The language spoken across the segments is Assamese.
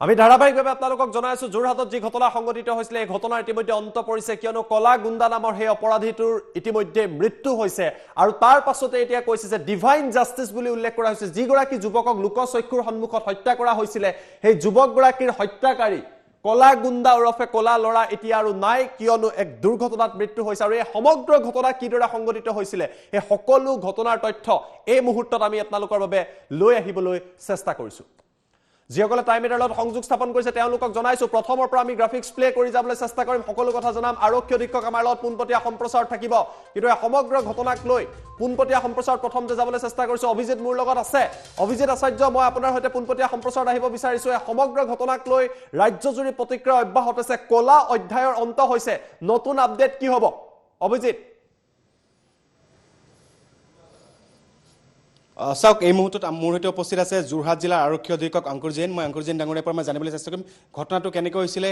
আমি ধাৰাবাহিকভাৱে আপোনালোকক জনাইছো যোৰহাটত যি ঘটনা সংঘটিত হৈছিল এই ঘটনাৰ ইতিমধ্যে অন্ত পৰিছে কিয়নো কলা গুণ্ডা নামৰ সেই অপৰাধীটোৰ ইতিমধ্যে মৃত্যু হৈছে আৰু তাৰ পাছতে এতিয়া কৈছে যে ডিভাইন জাষ্টিস বুলি উল্লেখ কৰা হৈছে যিগৰাকী যুৱকক লোকচক্ষুৰ সন্মুখত হত্যা কৰা হৈছিল সেই যুৱকগৰাকীৰ হত্যাকাৰী কলা গুণ্ডা ওৰফে কলা লৰা এতিয়া আৰু নাই কিয়নো এক দুৰ্ঘটনাত মৃত্যু হৈছে আৰু এই সমগ্ৰ ঘটনা কিদৰে সংঘটিত হৈছিল এই সকলো ঘটনাৰ তথ্য এই মুহূৰ্তত আমি আপোনালোকৰ বাবে লৈ আহিবলৈ চেষ্টা কৰিছো যিসকলে টাইম এটাৰত সংযোগ স্থাপন কৰিছে তেওঁলোকক জনাইছো প্ৰথমৰ পৰা আমি গ্ৰাফিক্স প্লে কৰি যাবলৈ চেষ্টা কৰিম সকলো কথা জনাম আৰক্ষী অধীক্ষক আমাৰ লগত পোনপটীয়া সম্প্ৰচাৰ থাকিব কিন্তু এই সমগ্ৰ ঘটনাক লৈ পোনপটীয়া সম্প্ৰচাৰ প্ৰথম যে যাবলৈ চেষ্টা কৰিছো অভিজিত মোৰ লগত আছে অভিজিত আচাৰ্য মই আপোনাৰ সৈতে পোনপটীয়া সম্প্ৰচাৰত আহিব বিচাৰিছো এই সমগ্ৰ ঘটনাক লৈ ৰাজ্যজুৰি প্ৰতিক্ৰিয়া অব্যাহত আছে কলা অধ্যায়ৰ অন্ত হৈছে নতুন আপডেট কি হ'ব অভিজিত চাওক এই মুহূৰ্তত মোৰ সৈতে উপস্থিত আছে যোৰহাট জিলাৰ আৰক্ষী অধীক্ষক অংকুৰ জৈন মই অংকুৰ জৈন ডাঙৰীয়াৰ পৰা মই জানিবলৈ চেষ্টা কৰিম ঘটনাটো কেনেকৈ হৈছিলে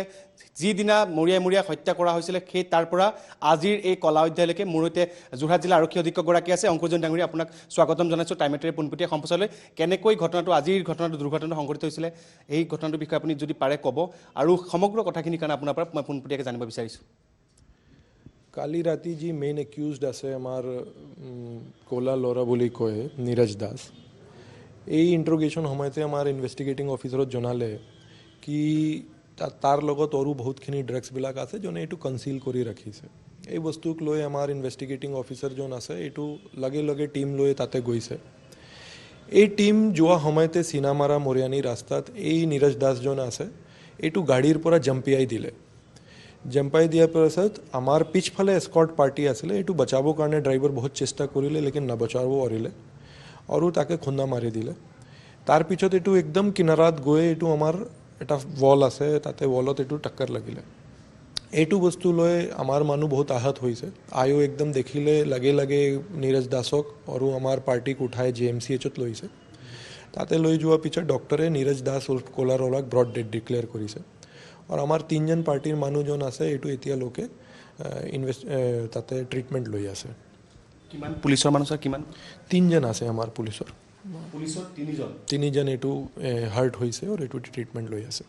যিদিনা মৰিয়াই হত্যা কৰা হৈছিলে সেই তাৰ পৰা আজিৰ এই কলা অধ্যায়লৈকে মোৰ সৈতে যোৰহাট জিলাৰ আৰক্ষী অধীক্ষকগৰাকী আছে অংকুৰ জৈন ডাঙৰীয়া আপোনাক স্বাগতম জনাইছোঁ টাইমেটৰে পোনপটীয়া সম্প্ৰচাৰলৈ কেনেকৈ ঘটনাটো আজিৰ ঘটনাটো দুৰ্ঘটনা সংঘটিত হৈছিলে এই ঘটনাটোৰ বিষয়ে আপুনি যদি পাৰে ক'ব আৰু সমগ্ৰ কথাখিনিৰ কাৰণে আপোনাৰ পৰা মই পোনপটীয়াকৈ জানিব বিচাৰিছোঁ কালি ৰাতি যি মেইন একিউজড আছে আমাৰ কোলা লৰা বুলি কয় নীৰজ দাস এই ইণ্ট্ৰগেশ্যন সময়তে আমাৰ ইনভেষ্টিগেটিং অফিচাৰত জনালে কি তাৰ লগত আৰু বহুতখিনি ড্ৰাগছবিলাক আছে যোনে এইটো কনচিল কৰি ৰাখিছে এই বস্তুক লৈ আমাৰ ইনভেষ্টিগেটিং অফিচাৰ যোন আছে এইটো লগে লগে টীম লৈ তাতে গৈছে এই টীম যোৱা সময়তে চিনামাৰা মৰিয়ানী ৰাস্তাত এই নীৰজ দাস যোন আছে এইটো গাড়ীৰ পৰা জম্পিয়াই দিলে জম্পাই দিয়াৰ পাছত আমাৰ পিছফালে এস্কৰ্ট পাৰ্টি আছিলে এইটো বচাবৰ কাৰণে ড্ৰাইভাৰ বহুত চেষ্টা কৰিলে লেকিন নবচাব পাৰিলে আৰু তাকে খুন্দা মাৰি দিলে তাৰ পিছত এইটো একদম কিনাৰত গৈ এইটো আমাৰ এটা ৱাল আছে তাতে ৱালত এইটো টক্কৰ লাগিলে এইটো বস্তু লৈ আমাৰ মানুহ বহুত আহত হৈছে আয়ো একদম দেখিলে লগে লগে নীৰজ দাসক আৰু আমাৰ পাৰ্টিক উঠাই JMCHত লৈছে তাতে লৈ যোৱাৰ পিছত ডক্টৰে নীৰজ দাস উৰ্ফ কোলা লৰাক ব্ৰড ডেড ডিক্লেয়াৰ কৰিছে और आमार तीनजन पार्टीर मानु जोन आसे एटू एतिया लोके ताते ट्रिटमेंट लई आसे किमान पुलिसर मानु सर किमान तीनजन आसे आमार पुलिसर तीनजन एटू हार्ट होइसे और एटू ट्रिटमेंट लई आसे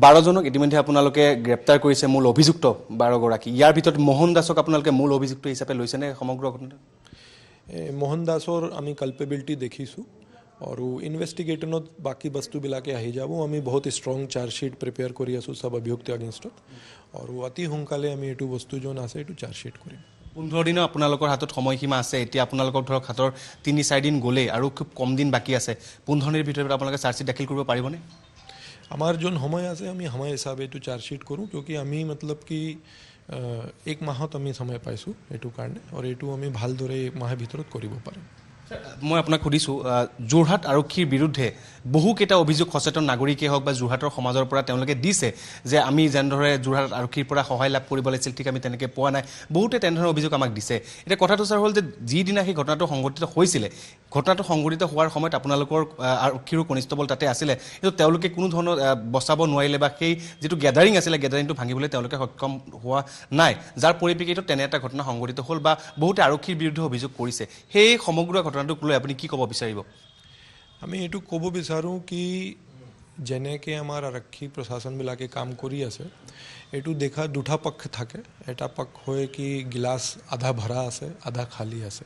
12 জনক ইতিমধ্যে আপোনালোকে গ্ৰেপ্তাৰ কৰিছে মূল অভিযুক্ত 12 গৰাকী ইয়াৰ ভিতৰত মোহন দাসক আপোনালোকে মূল অভিযুক্ত হিচাপে লৈছে নে সমগ্ৰ ঘটনা মোহন দাসৰ আমি কালপেবিলিটি দেখিছো और इन्वेस्टिगेशनत बाकी बस्तुबिलाके आहि যাব আমি বহুত স্ট্রং চার্জশিট প্রিপেয়ার কৰি আছো সব অভিযুক্ত এগেইনষ্টত আৰু অতি সোনকালে আমি এটু বস্তু যোন আছে এটু চাৰ্জশিট কৰিম 15 দিনৰ আপোনালোকৰ হাতত সময়সীমা আছে এতিয়া আপোনালোকৰ ধৰক হাতৰ 3-4 দিন গলে আৰু খুব কম দিন বাকি আছে 15 দিনৰ ভিতৰত আপোনালোকে চাৰ্জশিট দাখিল কৰিব পাৰিবনে আমাৰ যোন সময় আছে আমি সময় হিচাপে এটু চাৰ্জশিট কৰো কিয়কি আমি मतलब কি এক মাহত আমি সময় পাইছো এটু কাৰণে আৰু এটু আমি ভালদৰে এক মাহৰ ভিতৰত কৰিব পাৰিম মই আপোনাক সুধিছোঁ যোৰহাট আৰক্ষীৰ বিৰুদ্ধে বহুকেইটা অভিযোগ সচেতন নাগৰিকে হওক বা যোৰহাটৰ সমাজৰ পৰা তেওঁলোকে দিছে যে আমি যেনেদৰে যোৰহাট আৰক্ষীৰ পৰা সহায় লাভ কৰিব লাগিছিল ঠিক আমি তেনেকৈ পোৱা নাই বহুতে তেনেধৰণৰ অভিযোগ আমাক দিছে এতিয়া কথাটো ছাৰ হ'ল যে যিদিনা সেই ঘটনাটো সংঘটিত হৈছিলে ঘটনাটো সংঘটিত হোৱাৰ সময়ত আপোনালোকৰ আৰক্ষীৰ কনিষ্টবল তাতে আছিলে কিন্তু তেওঁলোকে কোনো ধৰণৰ বচাব নোৱাৰিলে বা সেই যিটো গেদাৰিং আছিলে গেদাৰিংটো ভাঙিবলৈ তেওঁলোকে সক্ষম হোৱা নাই যাৰ পৰিপ্ৰেক্ষিতত তেনে এটা ঘটনা সংঘটিত হ'ল বা বহুতে আৰক্ষীৰ বিৰুদ্ধে অভিযোগ কৰিছে সেই সমগ্ৰ ঘটনাটোক লৈ আপুনি কি ক'ব বিচাৰিব আমি এইটো ক'ব বিচাৰোঁ কি যেনেকৈ আমাৰ আৰক্ষী প্ৰশাসনবিলাকে কাম কৰি আছে এইটো দেখা দুটা পক্ষ থাকে এটা পক্ষ হয় কি গিলাস আধা ভৰা আছে আধা খালী আছে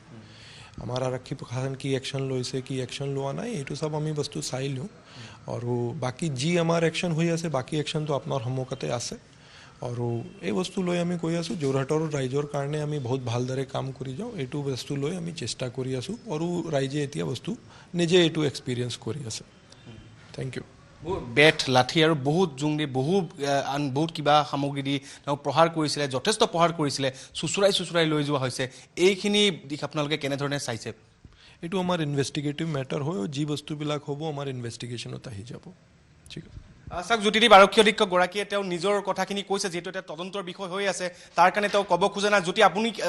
আমাৰ আৰক্ষী প্ৰশাসন কি একশ্যন লৈছে কি একশ্যন লোৱা নাই এইটো সব আমি বস্তু চাই লওঁ আৰু বাকি যি আমাৰ একশ্যন হৈ আছে বাকি একশ্যনটো আপোনাৰ সন্মুখতে আছে আৰু এই বস্তু লৈ আমি কৈ আছো যোৰহাটৰ ৰাইজৰ কাৰণে আমি বহুত ভালদৰে কাম কৰি যাওঁ এইটো বস্তু লৈ আমি চেষ্টা কৰি আছো আৰু ৰাইজে এতিয়া বস্তু নিজে এইটো এক্সপিৰিয়েন্স কৰি আছে থ্যাংক ইউ বেট লাঠি আৰু বহুত জুংদি বহুত কিবা সামগ্ৰী দি তেওঁ প্ৰহাৰ কৰিছিলে যথেষ্ট প্ৰহাৰ কৰিছিলে সুচুৰাই লৈ যোৱা হৈছে এইখিনি দিশ আপোনালোকে কেনেধৰণে চাইছে এইটো আমাৰ ইনভেষ্টিগেটিভ মেটাৰ হয় যি বস্তুবিলাক হ'ব আমাৰ ইনভেষ্টিগেশ্যনত আহি যাব ঠিক আছে চাওক জ্যোতিদীপ আৰক্ষী অধীক্ষক গৰাকীয়ে তেওঁ নিজৰ কথাখিনি কৈছে যেহেতু এটা তদন্তৰ বিষয় হৈ আছে তাৰ কাৰণে তেওঁ ক'ব খোজে না যদি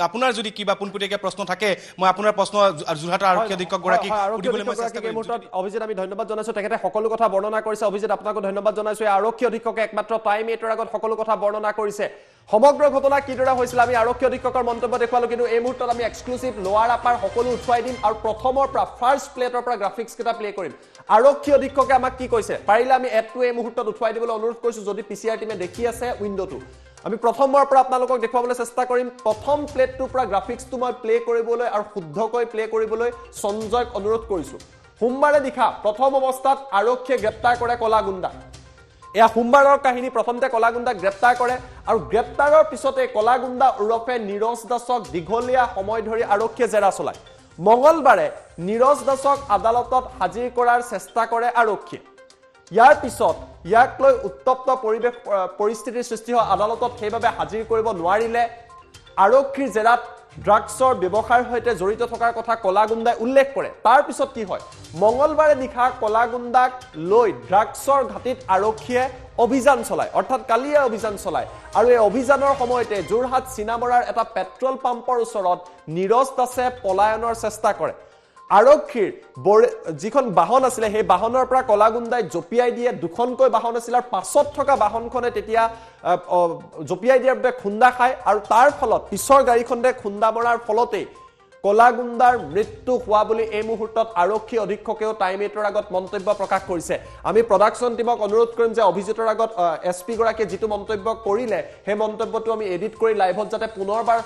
আপোনাৰ যদি কিবা পোনপটীয়াকৈ প্ৰশ্ন থাকে মই আপোনাৰ প্ৰশ্ন যোৰহাটৰ আৰক্ষী অধীক্ষক গৰাকী সুধিবলৈ মই চেষ্টা কৰিম অভিজিত আমি ধন্যবাদ জনাইছো তেখেতে সকলো কথা বৰ্ণনা কৰিছে অভিজিত আপোনাকো ধন্যবাদ জনাইছো আৰক্ষী অধীক্ষকে একমাত্ৰ টাইম এটৰ আগত সকলো কথা বৰ্ণনা কৰিছে সমগ্ৰ ঘটনা কিদৰে হৈছিল আমি আৰক্ষী অধীক্ষকৰ মন্তব্য দেখুৱালো কিন্তু এই মুহূৰ্তত আমি এক্সক্লুসিভ লোৱাৰ আপাৰ সকলো উঠুৱাই দিম আৰু প্ৰথমৰ পৰা ফাৰ্ষ্ট প্লেটৰ পৰা গ্ৰাফিক্স কেইটা প্লে কৰিম আৰক্ষী অধীক্ষকে আমাক কি কৈছে পাৰিলে আমি এডটো এই মুহূৰ্তত উঠুৱাই দিবলৈ অনুৰোধ কৰিছো যদি পিচিআৰ টিমে দেখি আছে উইন্ডোটো আমি প্ৰথমৰ পৰা আপোনালোকক দেখুৱাবলৈ চেষ্টা কৰিম প্ৰথম প্লেটটোৰ পৰা গ্ৰাফিক্সটো মই প্লে কৰিবলৈ আৰু শুদ্ধকৈ প্লে কৰিবলৈ সঞ্জয়ক অনুৰোধ কৰিছো সোমবাৰে নিশা প্ৰথম অৱস্থাত আৰক্ষীয়ে গ্ৰেপ্তাৰ কৰে কলা গুণ্ডা এয়া সোমবাৰৰ কাহিনী প্ৰথমতে কলা গুণ্ডাক গ্ৰেপ্তাৰ কৰে আৰু গ্ৰেপ্তাৰৰ পিছতে কলা গুণ্ডা ওৰফে নীৰজ দাসক দীঘলীয়া সময় ধৰি আৰক্ষীয়ে জেৰা চলায় মঙ্গলবাৰে নীৰজ দাসক আদালতত হাজিৰ কৰাৰ চেষ্টা কৰে আৰক্ষীয়ে ইয়াৰ পিছত ইয়াক লৈ উত্তপ্ত পৰিস্থিতিৰ সৃষ্টি হয় আদালতত সেইভাবে হাজিৰ কৰিব নোৱাৰিলে আৰক্ষীৰ জেৰাত ড্ৰাগছৰ ব্যৱসায়ৰ সৈতে জড়িত থকাৰ কথা কলা গুণ্ডাই উল্লেখ কৰে তাৰ পিছত কি হয় মঙ্গলবাৰে নিশা কলা গুণ্ডাক লৈ ড্ৰাগছৰ ঘাটিত আৰক্ষীয়ে অভিযান চলায় অৰ্থাৎ কালিয়ে অভিযান চলায় আৰু এই অভিযানৰ সময়তে যোৰহাট চিনামৰাৰ এটা পেট্ৰল পাম্পৰ ওচৰত নীৰজ দাসে পলায়নৰ চেষ্টা কৰে আৰক্ষীৰ যিখন বাহন আছিল সেই বাহনৰ পৰা কলা গুণ্ডাই জপিয়াই দিয়ে দুখনকৈ বাহন আছিল আৰু পাছত থকা বাহনখনে তেতিয়া জপিয়াই দিয়াৰ বাবে খুন্দা খায় আৰু তাৰ ফলত পিছৰ গাড়ীখনে খুন্দা মৰাৰ ফলতে কলা গুণ্ডাৰ মৃত্যু হোৱা বুলি এই মুহূৰ্তত আৰক্ষী অধীক্ষকেও টাইম 8ৰ আগত মন্তব্য প্ৰকাশ কৰিছে আমি প্ৰডাকশন টিমক অনুৰোধ কৰিম যে অভিজিতৰ আগত এসপি গৰাকীয়ে যেটো মন্তব্য কৰিলে সেই মন্তব্যটো আমি এডিট কৰি লাইভত যাতে পুনৰবাৰ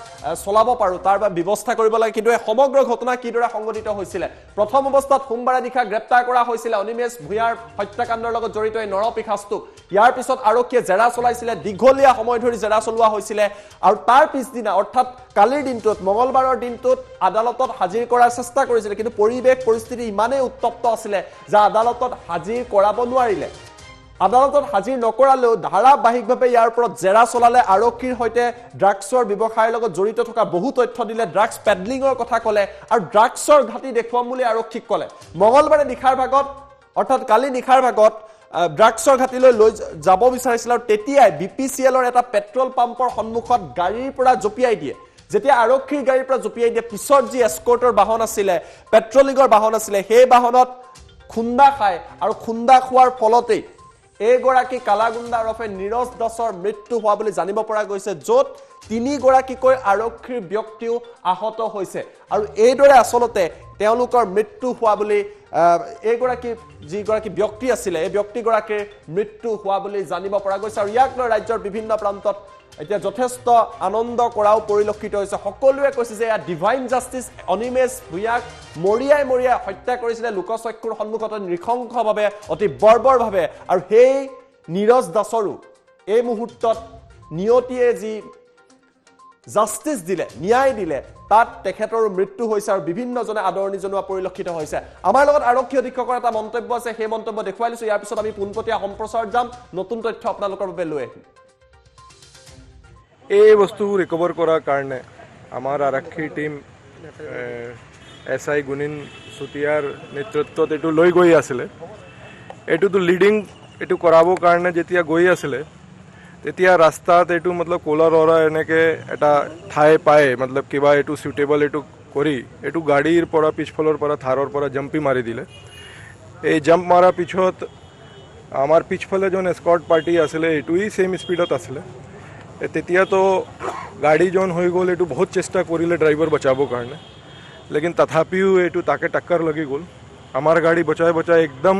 চলাব পাৰো তাৰ বাবে ব্যৱস্থা কৰিব লাগে কিন্তু এই সমগ্ৰ ঘটনা কিদৰে সংঘটিত হৈছিল প্ৰথম অৱস্থাত সোমবাৰে নিশা গ্ৰেপ্তাৰ কৰা হৈছিল অনিমেশ ভূঞাৰ হত্যাকাণ্ডৰ লগত জড়িত এই নৰপিখাস্তক ইয়াৰ পিছত আৰক্ষীয়ে জেৰা চলাইছিল দীঘলীয়া সময় ধৰি জেৰা চলোৱা হৈছিল আৰু তাৰ পিছদিনা অৰ্থাৎ কালিৰ দিনটোত মঙ্গলবাৰৰ দিনটোত আদালতত হাজিৰ কৰাৰ চেষ্টা কৰিছিল কিন্তু পৰিবেশ পৰিস্থিতি ইমানেই উত্তপ্ত আছিল যে আদালতত হাজিৰ কৰাব নোৱাৰিলে আদালতত হাজিৰ নকৰালেও ধাৰাবাহিকভাৱে ইয়াৰ ওপৰত জেৰা চলালে আৰক্ষীৰ সৈতে ড্ৰাগছৰ ব্যৱসায়ৰ লগত জড়িত থকা বহু তথ্য দিলে ড্ৰাগছ পেডলিঙৰ কথা ক'লে আৰু ড্ৰাগছৰ ঘাটি দেখুৱাম বুলি আৰক্ষীক ক'লে মঙ্গলবাৰে নিশাৰ ভাগত অৰ্থাৎ কালি নিশাৰ ভাগত ড্ৰাগছৰ ঘাটিলৈ লৈ যাব বিচাৰিছিল আৰু তেতিয়াই বিপিচিএলৰ এটা পেট্ৰল পাম্পৰ সন্মুখত গাড়ীৰ পৰা জপিয়াই দিয়ে যেতিয়া আৰক্ষীৰ গাড়ীৰ পৰা জপিয়াই দিয়ে পিছৰ যি এস্কৰ্টৰ বাহন আছিল পেট্ৰলিঙৰ বাহন আছিল সেই বাহনত খুন্দা খায় আৰু খুন্দা খোৱাৰ ফলতেই এগৰাকী কালাগুণ্ডা ওৰফে নীৰজ দাসৰ মৃত্যু হোৱা বুলি জানিব পৰা গৈছে য'ত তিনিগৰাকীকৈ আৰক্ষীৰ ব্যক্তিও আহত হৈছে আৰু এইদৰে আসলতে তেওঁলোকৰ মৃত্যু হোৱা বুলি এগৰাকী যিগৰাকী ব্যক্তি আছিল এই ব্যক্তিগৰাকীৰ মৃত্যু হোৱা বুলি জানিব পৰা গৈছে আৰু ইয়াক লৈ ৰাজ্যৰ বিভিন্ন প্ৰান্তত এতিয়া যথেষ্ট আনন্দ কৰাও পৰিলক্ষিত হৈছে সকলোৱে কৈছে যে এয়া ডিভাইন জাষ্টিস অনিমেশ ভূঞাক মৰিয়াই হত্যা কৰিছিল লোকচক্ষুৰ সন্মুখত নৃশংসভাৱে অতি বৰ্বৰভাৱে আৰু সেই নীৰজ দাসৰো এই মুহূৰ্তত নিয়তিয়ে যি জাষ্টিস দিলে ন্যায় দিলে তাত তেখেতৰ মৃত্যু হৈছে আৰু বিভিন্নজনে আদৰণি জনোৱা পৰিলক্ষিত হৈছে আমাৰ লগত আৰক্ষী অধীক্ষকৰ এটা মন্তব্য আছে সেই মন্তব্য দেখুৱাই লৈছো ইয়াৰ পিছত আমি পোনপটীয়া সম্প্ৰচাৰ যাম নতুন তথ্য আপোনালোকৰ বাবে লৈ আহিম এই বস্তু ৰিকভাৰ কৰাৰ কাৰণে আমাৰ আৰক্ষী টিম এসআই গুণিন চুটিয়াৰ নেতৃত্বত এইটো লৈ গৈ আছিলে এইটোতো লিডিং এইটো কৰাবৰ কাৰণে যেতিয়া গৈ আছিলে তেতিয়া ৰাস্তাত এইটো মতলব কোলা ৰৰা এনেকে এটা ঠাই পায় মতলব কিবা এইটো সুইটেবল এইটো কৰি এইটো গাড়ীৰ পৰা পিছফালৰ পৰা থাৰৰ পৰা জাম্পি মাৰি দিলে এই জাম্প মাৰাৰ পিছত আমাৰ পিছফালে যোন এস্কৰ্ট পাৰ্টি আছিলে এইটোই সেম স্পীডত আছিলে তেতিয়াতো গাড়ী জন হৈ গ'ল এইটো বহুত চেষ্টা কৰিলে ড্ৰাইভাৰ বচাবৰ কাৰণে লেকিন তথাপিও এইটো তাকে টক্কৰ লাগি গ'ল আমাৰ গাড়ী বচাই একদম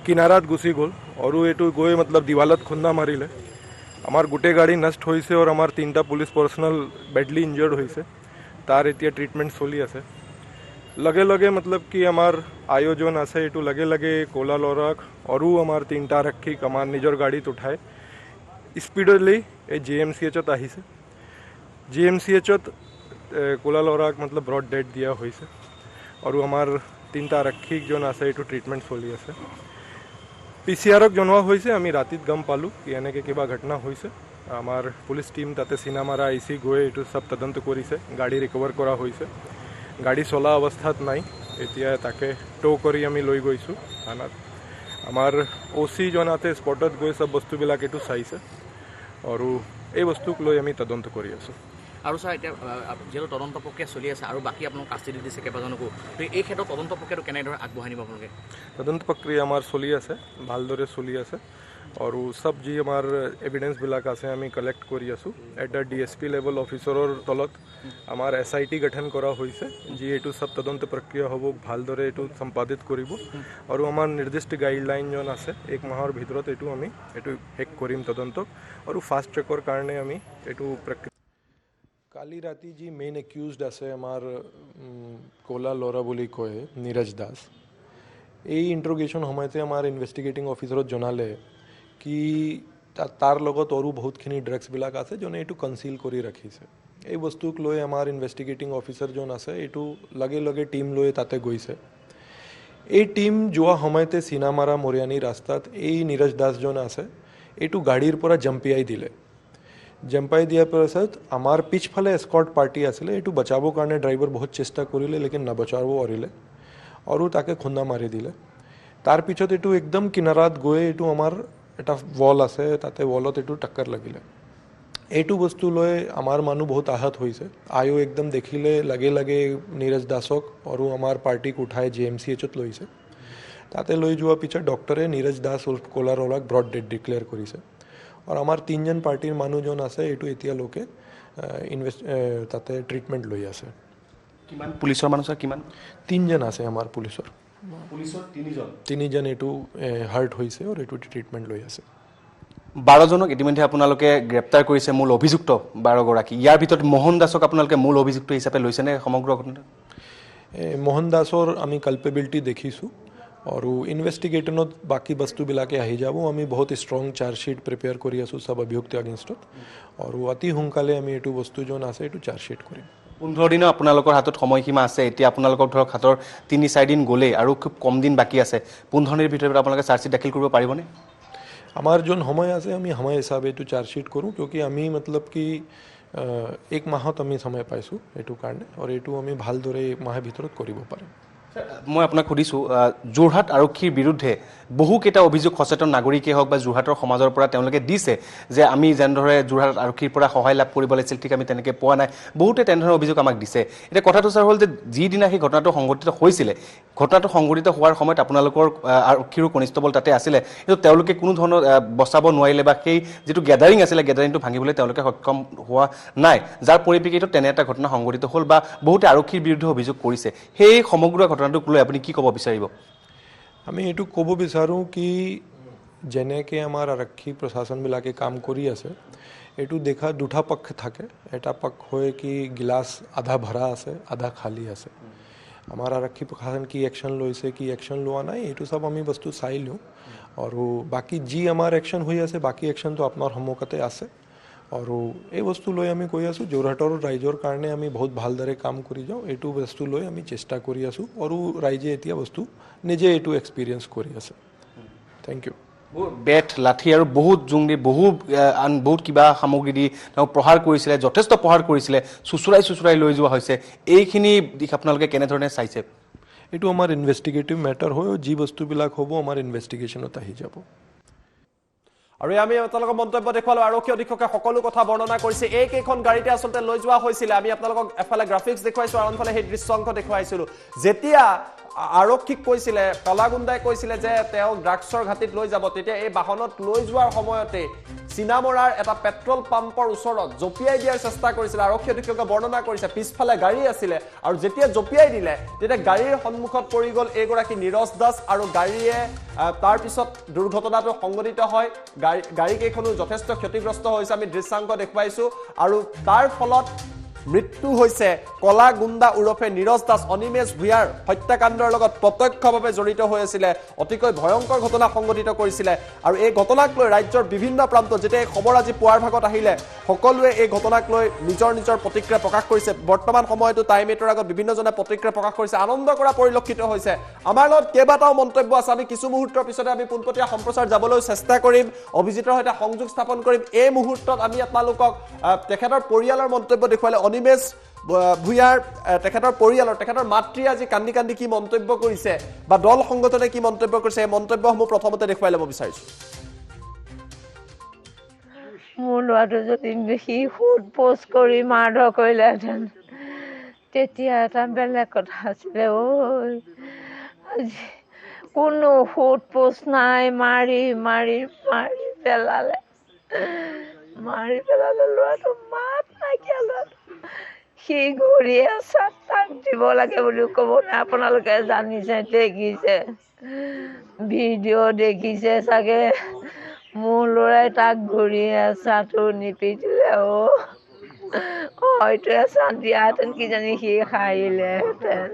কিনাৰাত গুচি গ'ল আৰু এইটো গৈ মতলব দিৱালত খুন্দা মাৰিলে আমাৰ গোটেই গাড়ী নষ্ট হৈছে আৰু আমাৰ 3টা পুলিচ পাৰ্সনেল বেডলি ইনজাৰ্ড হৈছে তাৰ এতিয়া ট্ৰিটমেণ্ট চলি আছে লগে মতলব কি আমাৰ আয়োজন আছে এইটো লগে কোলা লৰাক আৰু আমাৰ 3টা আৰক্ষীক আমাৰ নিজৰ গাড়ীত উঠাই স্পীডলি এই জিএমচিএচত আহিছে জিএমচিএচত কোলা লৰাক মতলব ব্ৰড ডেড দিয়া হৈছে আৰু আমাৰ 3টা আৰক্ষীক জন আছে এইটো ট্ৰিটমেণ্ট চলি আছে পিচিআৰক জনোৱা হৈছে আমি ৰাতিত গম পালোঁ কি এনেকৈ কিবা ঘটনা হৈছে আমাৰ পুলিচ টিম তাতে চিনামাৰা আইচি গৈ এইটো সব তদন্ত কৰিছে গাড়ী ৰিকভাৰ কৰা হৈছে গাড়ী চলা অৱস্থাত নাই এতিয়া তাকে টো কৰি আমি লৈ গৈছোঁ থানাত আমাৰ ওচি জনাতে স্পটত গৈ সব বস্তুবিলাক এইটো চাইছে আৰু এই বস্তুক লৈ আমি তদন্ত কৰি আছোঁ আৰু স্যাৰ এতিয়া যেটো তদন্ত প্ৰক্ৰিয়া চলি আছে আৰু বাকি আপোনাক কাষ্টিডি দিছে কেইবাজনকো তো এই ক্ষেত্ৰত তদন্ত প্ৰক্ৰিয়াটো কেনেদৰে আগবঢ়াই নিব আপোনালোকে তদন্ত প্ৰক্ৰিয়া আমাৰ চলি আছে ভালদৰে চলি আছে আৰু সব যি আমাৰ এভিডেন্সবিলাক আছে আমি কালেক্ট কৰি আছোঁ এট দ্য DSP লেভেল অফিচাৰৰ তলত আমাৰ SIT গঠন কৰা হৈছে যি এইটো সব তদন্ত প্ৰক্ৰিয়া হ'ব ভালদৰে এইটো সম্পাদিত কৰিব আৰু আমাৰ নিৰ্দিষ্ট গাইডলাইন জন আছে এক মাহৰ ভিতৰত এইটো আমি এইটো শেষ কৰিম তদন্ত আৰু ফাষ্ট ট্ৰেকৰ কাৰণে আমি এইটো প্ৰক্ৰিয়া কালি ৰাতি যি মেইন একিউজড আছে আমাৰ ক'লা ল'ৰা বুলি কয় নীৰজ দাস এই ইণ্ট্ৰগেশ্যন সময়তে আমাৰ ইনভেষ্টিগেটিং অফিচাৰত জনালে কি তাৰ লগত আৰু বহুতখিনি ড্ৰাগছবিলাক আছে যোনে এইটো কনচিল কৰি ৰাখিছে এই বস্তুক লৈ আমাৰ ইনভেষ্টিগেটিং অফিচাৰ জন আছে এইটো লগে লগে টীম লৈ তাতে গৈছে এই টীম যোৱা সময়তে চিনামাৰা মৰিয়ানী ৰাস্তাত এই নীৰজ দাসজন আছে এইটো গাড়ীৰ পৰা জম্পিয়াই দিলে জম্পাই দিয়াৰ পাছত আমাৰ পিছফালে এস্কৰ্ট পাৰ্টি আছিলে এইটো বচাবৰ কাৰণে ড্ৰাইভাৰ বহুত চেষ্টা কৰিলে লেকিন নবচাব পাৰিলে আৰু তাকে খুন্দা মাৰি দিলে তাৰ পিছত এইটো একদম কিনাৰাত গৈ এইটো আমাৰ এটা ৱাল আছে তাতে ৱালত এইটো টক্কৰ লাগিলে এইটো বস্তু লৈ আমাৰ মানুহ বহুত আহত হৈছে আয়ো একদম দেখিলে লগে লগে নীৰজ দাসক আৰু আমাৰ পাৰ্টিক উঠাই GMCHত লৈছে তাতে লৈ যোৱাৰ পিছত ডক্টৰে নীৰজ দাস উৰ্ফ ক'লা ল'ৰাক ব্ৰড ডেড ডিক্লেয়াৰ কৰিছে আৰু আমাৰ তিনিজন পাৰ্টিৰ মানুহজন আছে এইটো এতিয়ালৈকে তাতে ট্ৰিটমেণ্ট লৈ আছে কিমান পুলিচৰ মানুহ ছাৰ কিমান তিনিজন আছে আমাৰ পুলিচৰ তিনিজন তিনিজন এইটো হাৰ্ট হৈছে আৰু এইটো ট্ৰিটমেণ্ট লৈ আছে 12 জনক ইতিমধ্যে আপোনালোকে গ্ৰেপ্তাৰ কৰিছে মূল অভিযুক্ত 12 গৰাকী ইয়াৰ ভিতৰত মোহন দাসক আপোনালোকে মূল অভিযুক্ত হিচাপে লৈছেনে সমগ্ৰ ঘটনা মোহন দাসৰ আমি কালপেবিলিটি দেখিছোঁ আৰু ইনভেষ্টিগেশ্যনত বাকী বস্তুবিলাকে আহি যাব আমি বহুত ষ্ট্ৰং চাৰ্জশ্বিট প্ৰিপেয়াৰ কৰি আছোঁ সব অভিযুক্ত এগেইনষ্টত আৰু অতি সোনকালে আমি এইটো বস্তুজন আছে এইটো চাৰ্জশ্বিট কৰিম 15 দিনৰ আপোনালোকৰ হাতত সময়সীমা আছে এতিয়া আপোনালোকক ধৰক হাতৰ 3-4 দিন গ'লে আৰু খুব কম দিন বাকী আছে 15 দিনৰ ভিতৰত আপোনালোকে চাৰ্জশ্বিট দাখিল কৰিব পাৰিবনে আমাৰ যোন সময় আছে আমি সময় হিচাপে এইটো চাৰ্জশ্বিট কৰোঁ কিয় আমি মতলব কি এক মাহত আমি সময় পাইছোঁ এইটো কাৰণে আৰু এইটো আমি ভালদৰে এক মাহৰ ভিতৰত কৰিব পাৰিম মই আপোনাক সুধিছোঁ যোৰহাট আৰক্ষীৰ বিৰুদ্ধে বহুকেইটা অভিযোগ সচেতন নাগৰিকে হওক বা যোৰহাটৰ সমাজৰ পৰা তেওঁলোকে দিছে যে আমি যেনেদৰে যোৰহাট আৰক্ষীৰ পৰা সহায় লাভ কৰিব লাগিছিল ঠিক আমি তেনেকৈ পোৱা নাই বহুতে তেনেধৰণৰ অভিযোগ আমাক দিছে এতিয়া কথাটো ছাৰ হ'ল যে যিদিনা সেই ঘটনাটো সংঘটিত হৈছিলে ঘটনাটো সংঘটিত হোৱাৰ সময়ত আপোনালোকৰ আৰক্ষীৰো কনিষ্টবল তাতে আছিলে কিন্তু তেওঁলোকে কোনো ধৰণৰ বচাব নোৱাৰিলে বা সেই যিটো গেডাৰিং আছিলে গেডাৰিংটো ভাঙিবলৈ তেওঁলোকে সক্ষম হোৱা নাই যাৰ পৰিপ্ৰেক্ষিতত তেনে এটা ঘটনা সংঘটিত হ'ল বা বহুতে আৰক্ষীৰ বিৰুদ্ধে অভিযোগ কৰিছে সেই সমগ্ৰ ঘটনাটোক লৈ আপুনি কি ক'ব বিচাৰিব আমি এইটো ক'ব বিচাৰোঁ কি যেনেকৈ আমাৰ আৰক্ষী প্ৰশাসনবিলাকে কাম কৰি আছে এইটো দেখা দুটা পক্ষ থাকে এটা পক্ষ হয় কি গিলাচ আধা ভৰা আছে আধা খালী আছে আমাৰ আৰক্ষী প্ৰশাসন কি একশ্যন লৈছে কি একশ্যন লোৱা নাই এইটো সব আমি বস্তু চাই লওঁ আৰু বাকী যি আমাৰ একশ্যন হৈ আছে বাকী একশ্যনটো আপোনাৰ সন্মুখতে আছে আৰু এই বস্তু লৈ আমি কৈ আছোঁ যোৰহাটৰ ৰাইজৰ কাৰণে আমি বহুত ভালদৰে কাম কৰি যাওঁ এইটো বস্তু লৈ আমি চেষ্টা কৰি আছোঁ আৰু ৰাইজে এতিয়া বস্তু নিজে এইটো এক্সপিৰিয়েঞ্চ কৰি আছে থেংক ইউ বেট লাঠি আৰু বহুত জোং দি বহুত কিবা সামগ্ৰী দি তেওঁ প্ৰহাৰ কৰিছিলে যথেষ্ট প্ৰহাৰ কৰিছিলে চুচুৰাই লৈ যোৱা হৈছে এইখিনি দিশ আপোনালোকে কেনেধৰণে চাইছে এইটো আমাৰ ইনভেষ্টিগেটিভ মেটাৰ হয় যি বস্তুবিলাক হ'ব আমাৰ ইনভেষ্টিগেশ্যনত আহি যাব আৰু আমি আপোনালোকক মন্তব্য দেখুৱালো আৰক্ষী অধীক্ষকে সকলো কথা বৰ্ণনা কৰিছে এইকেইখন গাড়ীতে আচলতে লৈ যোৱা হৈছিলে আমি আপোনালোকক এফালে গ্ৰাফিক্স দেখুৱাইছো আৰু আনফালে সেই দৃশ্যাংশ দেখুৱাইছিলো যেতিয়া আৰক্ষীক কৈছিলে কলাগুণ্ডাই কৈছিলে যে তেওঁ ড্ৰাগছৰ ঘাটিত লৈ যাব তেতিয়া এই বাহনত লৈ যোৱাৰ সময়তে চিনামৰাৰ এটা পেট্ৰল পাম্পৰ ওচৰত জপিয়াই দিয়াৰ চেষ্টা কৰিছিল আৰক্ষী অধীক্ষকে বৰ্ণনা কৰিছে পিছফালে গাড়ী আছিলে আৰু যেতিয়া জপিয়াই দিলে তেতিয়া গাড়ীৰ সন্মুখত পৰি গ'ল এইগৰাকী নীৰজ দাস আৰু গাড়ীয়ে তাৰ পিছত দুৰ্ঘটনাটো সংঘটিত হয় গাড়ী কেইখনো যথেষ্ট ক্ষতিগ্ৰস্ত হৈছে আমি দৃশ্যাংশ দেখুৱাইছো আৰু তাৰ ফলত মৃত্যু হৈছে কলা গুণ্ডা উৰফে নীৰজ দাস অনিমেষ ভূঞাৰ হত্যাকাণ্ডৰ লগত প্ৰত্যক্ষভাৱে জড়িত হৈ আছিলে অতিকৈ ভয়ংকৰ ঘটনা সংঘটিত কৰিছিলে আৰু এই ঘটনাক লৈ ৰাজ্যৰ বিভিন্ন প্ৰান্তত যেতিয়া এই খবৰ আজি পুৱাৰ ভাগত আহিলে সকলোৱে এই ঘটনাক লৈ নিজৰ প্ৰতিক্ৰিয়া প্ৰকাশ কৰিছে বৰ্তমান সময়তো টাইম এটৰ আগত বিভিন্নজনে প্ৰতিক্ৰিয়া প্ৰকাশ কৰিছে আনন্দ কৰা পৰিলক্ষিত হৈছে আমাৰ লগত কেইবাটাও মন্তব্য আছে আমি কিছু মুহূৰ্তৰ পিছতে আমি পোনপটীয়া সম্প্ৰচাৰ যাবলৈ চেষ্টা কৰিম অভিজিতৰ সৈতে সংযোগ স্থাপন কৰিম এই মুহূৰ্তত আমি আপোনালোকক তেখেতৰ পৰিয়ালৰ মন্তব্য দেখুৱালে অনিমেষ ভূঞাৰ তেখেতৰ পৰিয়ালৰ তেখেতৰ মাতৃয়ে আজি কান্দি কান্দি কি মন্তব্য কৰিছে বা দল সংগঠনে কি মন্তব্য কৰিছে এই মন্তব্যসমূহ প্ৰথমতে দেখুৱাই ল'ব বিচাৰিছো মোৰ ল'ৰাটো যদি সি সোধ পোছ কৰি মাৰধৰ কৰিলেহেঁতেন তেতিয়া এটা বেলেগ কথা আছিলে ঐ আজি কোনো সোধ পোছ নাই, মাৰি পেলালে। মাৰি পেলালে ল'ৰাটো, মাত নাইকিয়া ল'ৰাটো। সি ঘূৰি আছে, তাক দিব লাগে বুলিও ক'ব নাই। আপোনালোকে জানিছে, দেখিছে, ভিডিঅ' দেখিছে চাগে। মোৰ ল'ৰাই তাক ঘূৰি এচাটো নিপিটিলে। হয়তো এচাত দিয়াহেঁতেন কিজানি সি সাৰিলেহেঁতেন।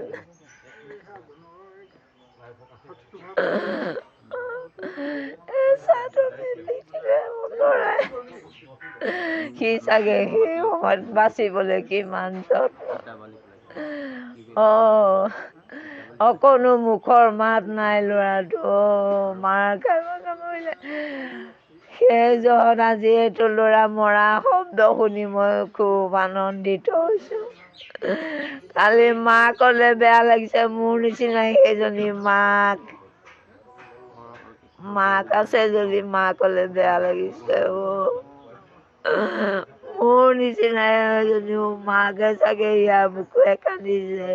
এচাটো নিপিটিলে মোৰ ল'ৰাই। সি চাগে সেই সময়ত বাচিবলৈ কিমান যত্ন। অকণো মুখৰ মাত নাই ল'ৰাটো। মাৰ কামৰিলে। সেইজন আজি এইটো ল'ৰা মৰা শব্দ শুনি মই খুব আনন্দিত হৈছোঁ। কালি মাকলে বেয়া লাগিছে, মোৰ নিচিনাই সেইজনী মাক আছে যদি মাকলে বেয়া লাগিছে। মোৰ নিচিনাই এজনীও মাকে চাগে ইয়াৰ বুকুৱে কান্দিছে।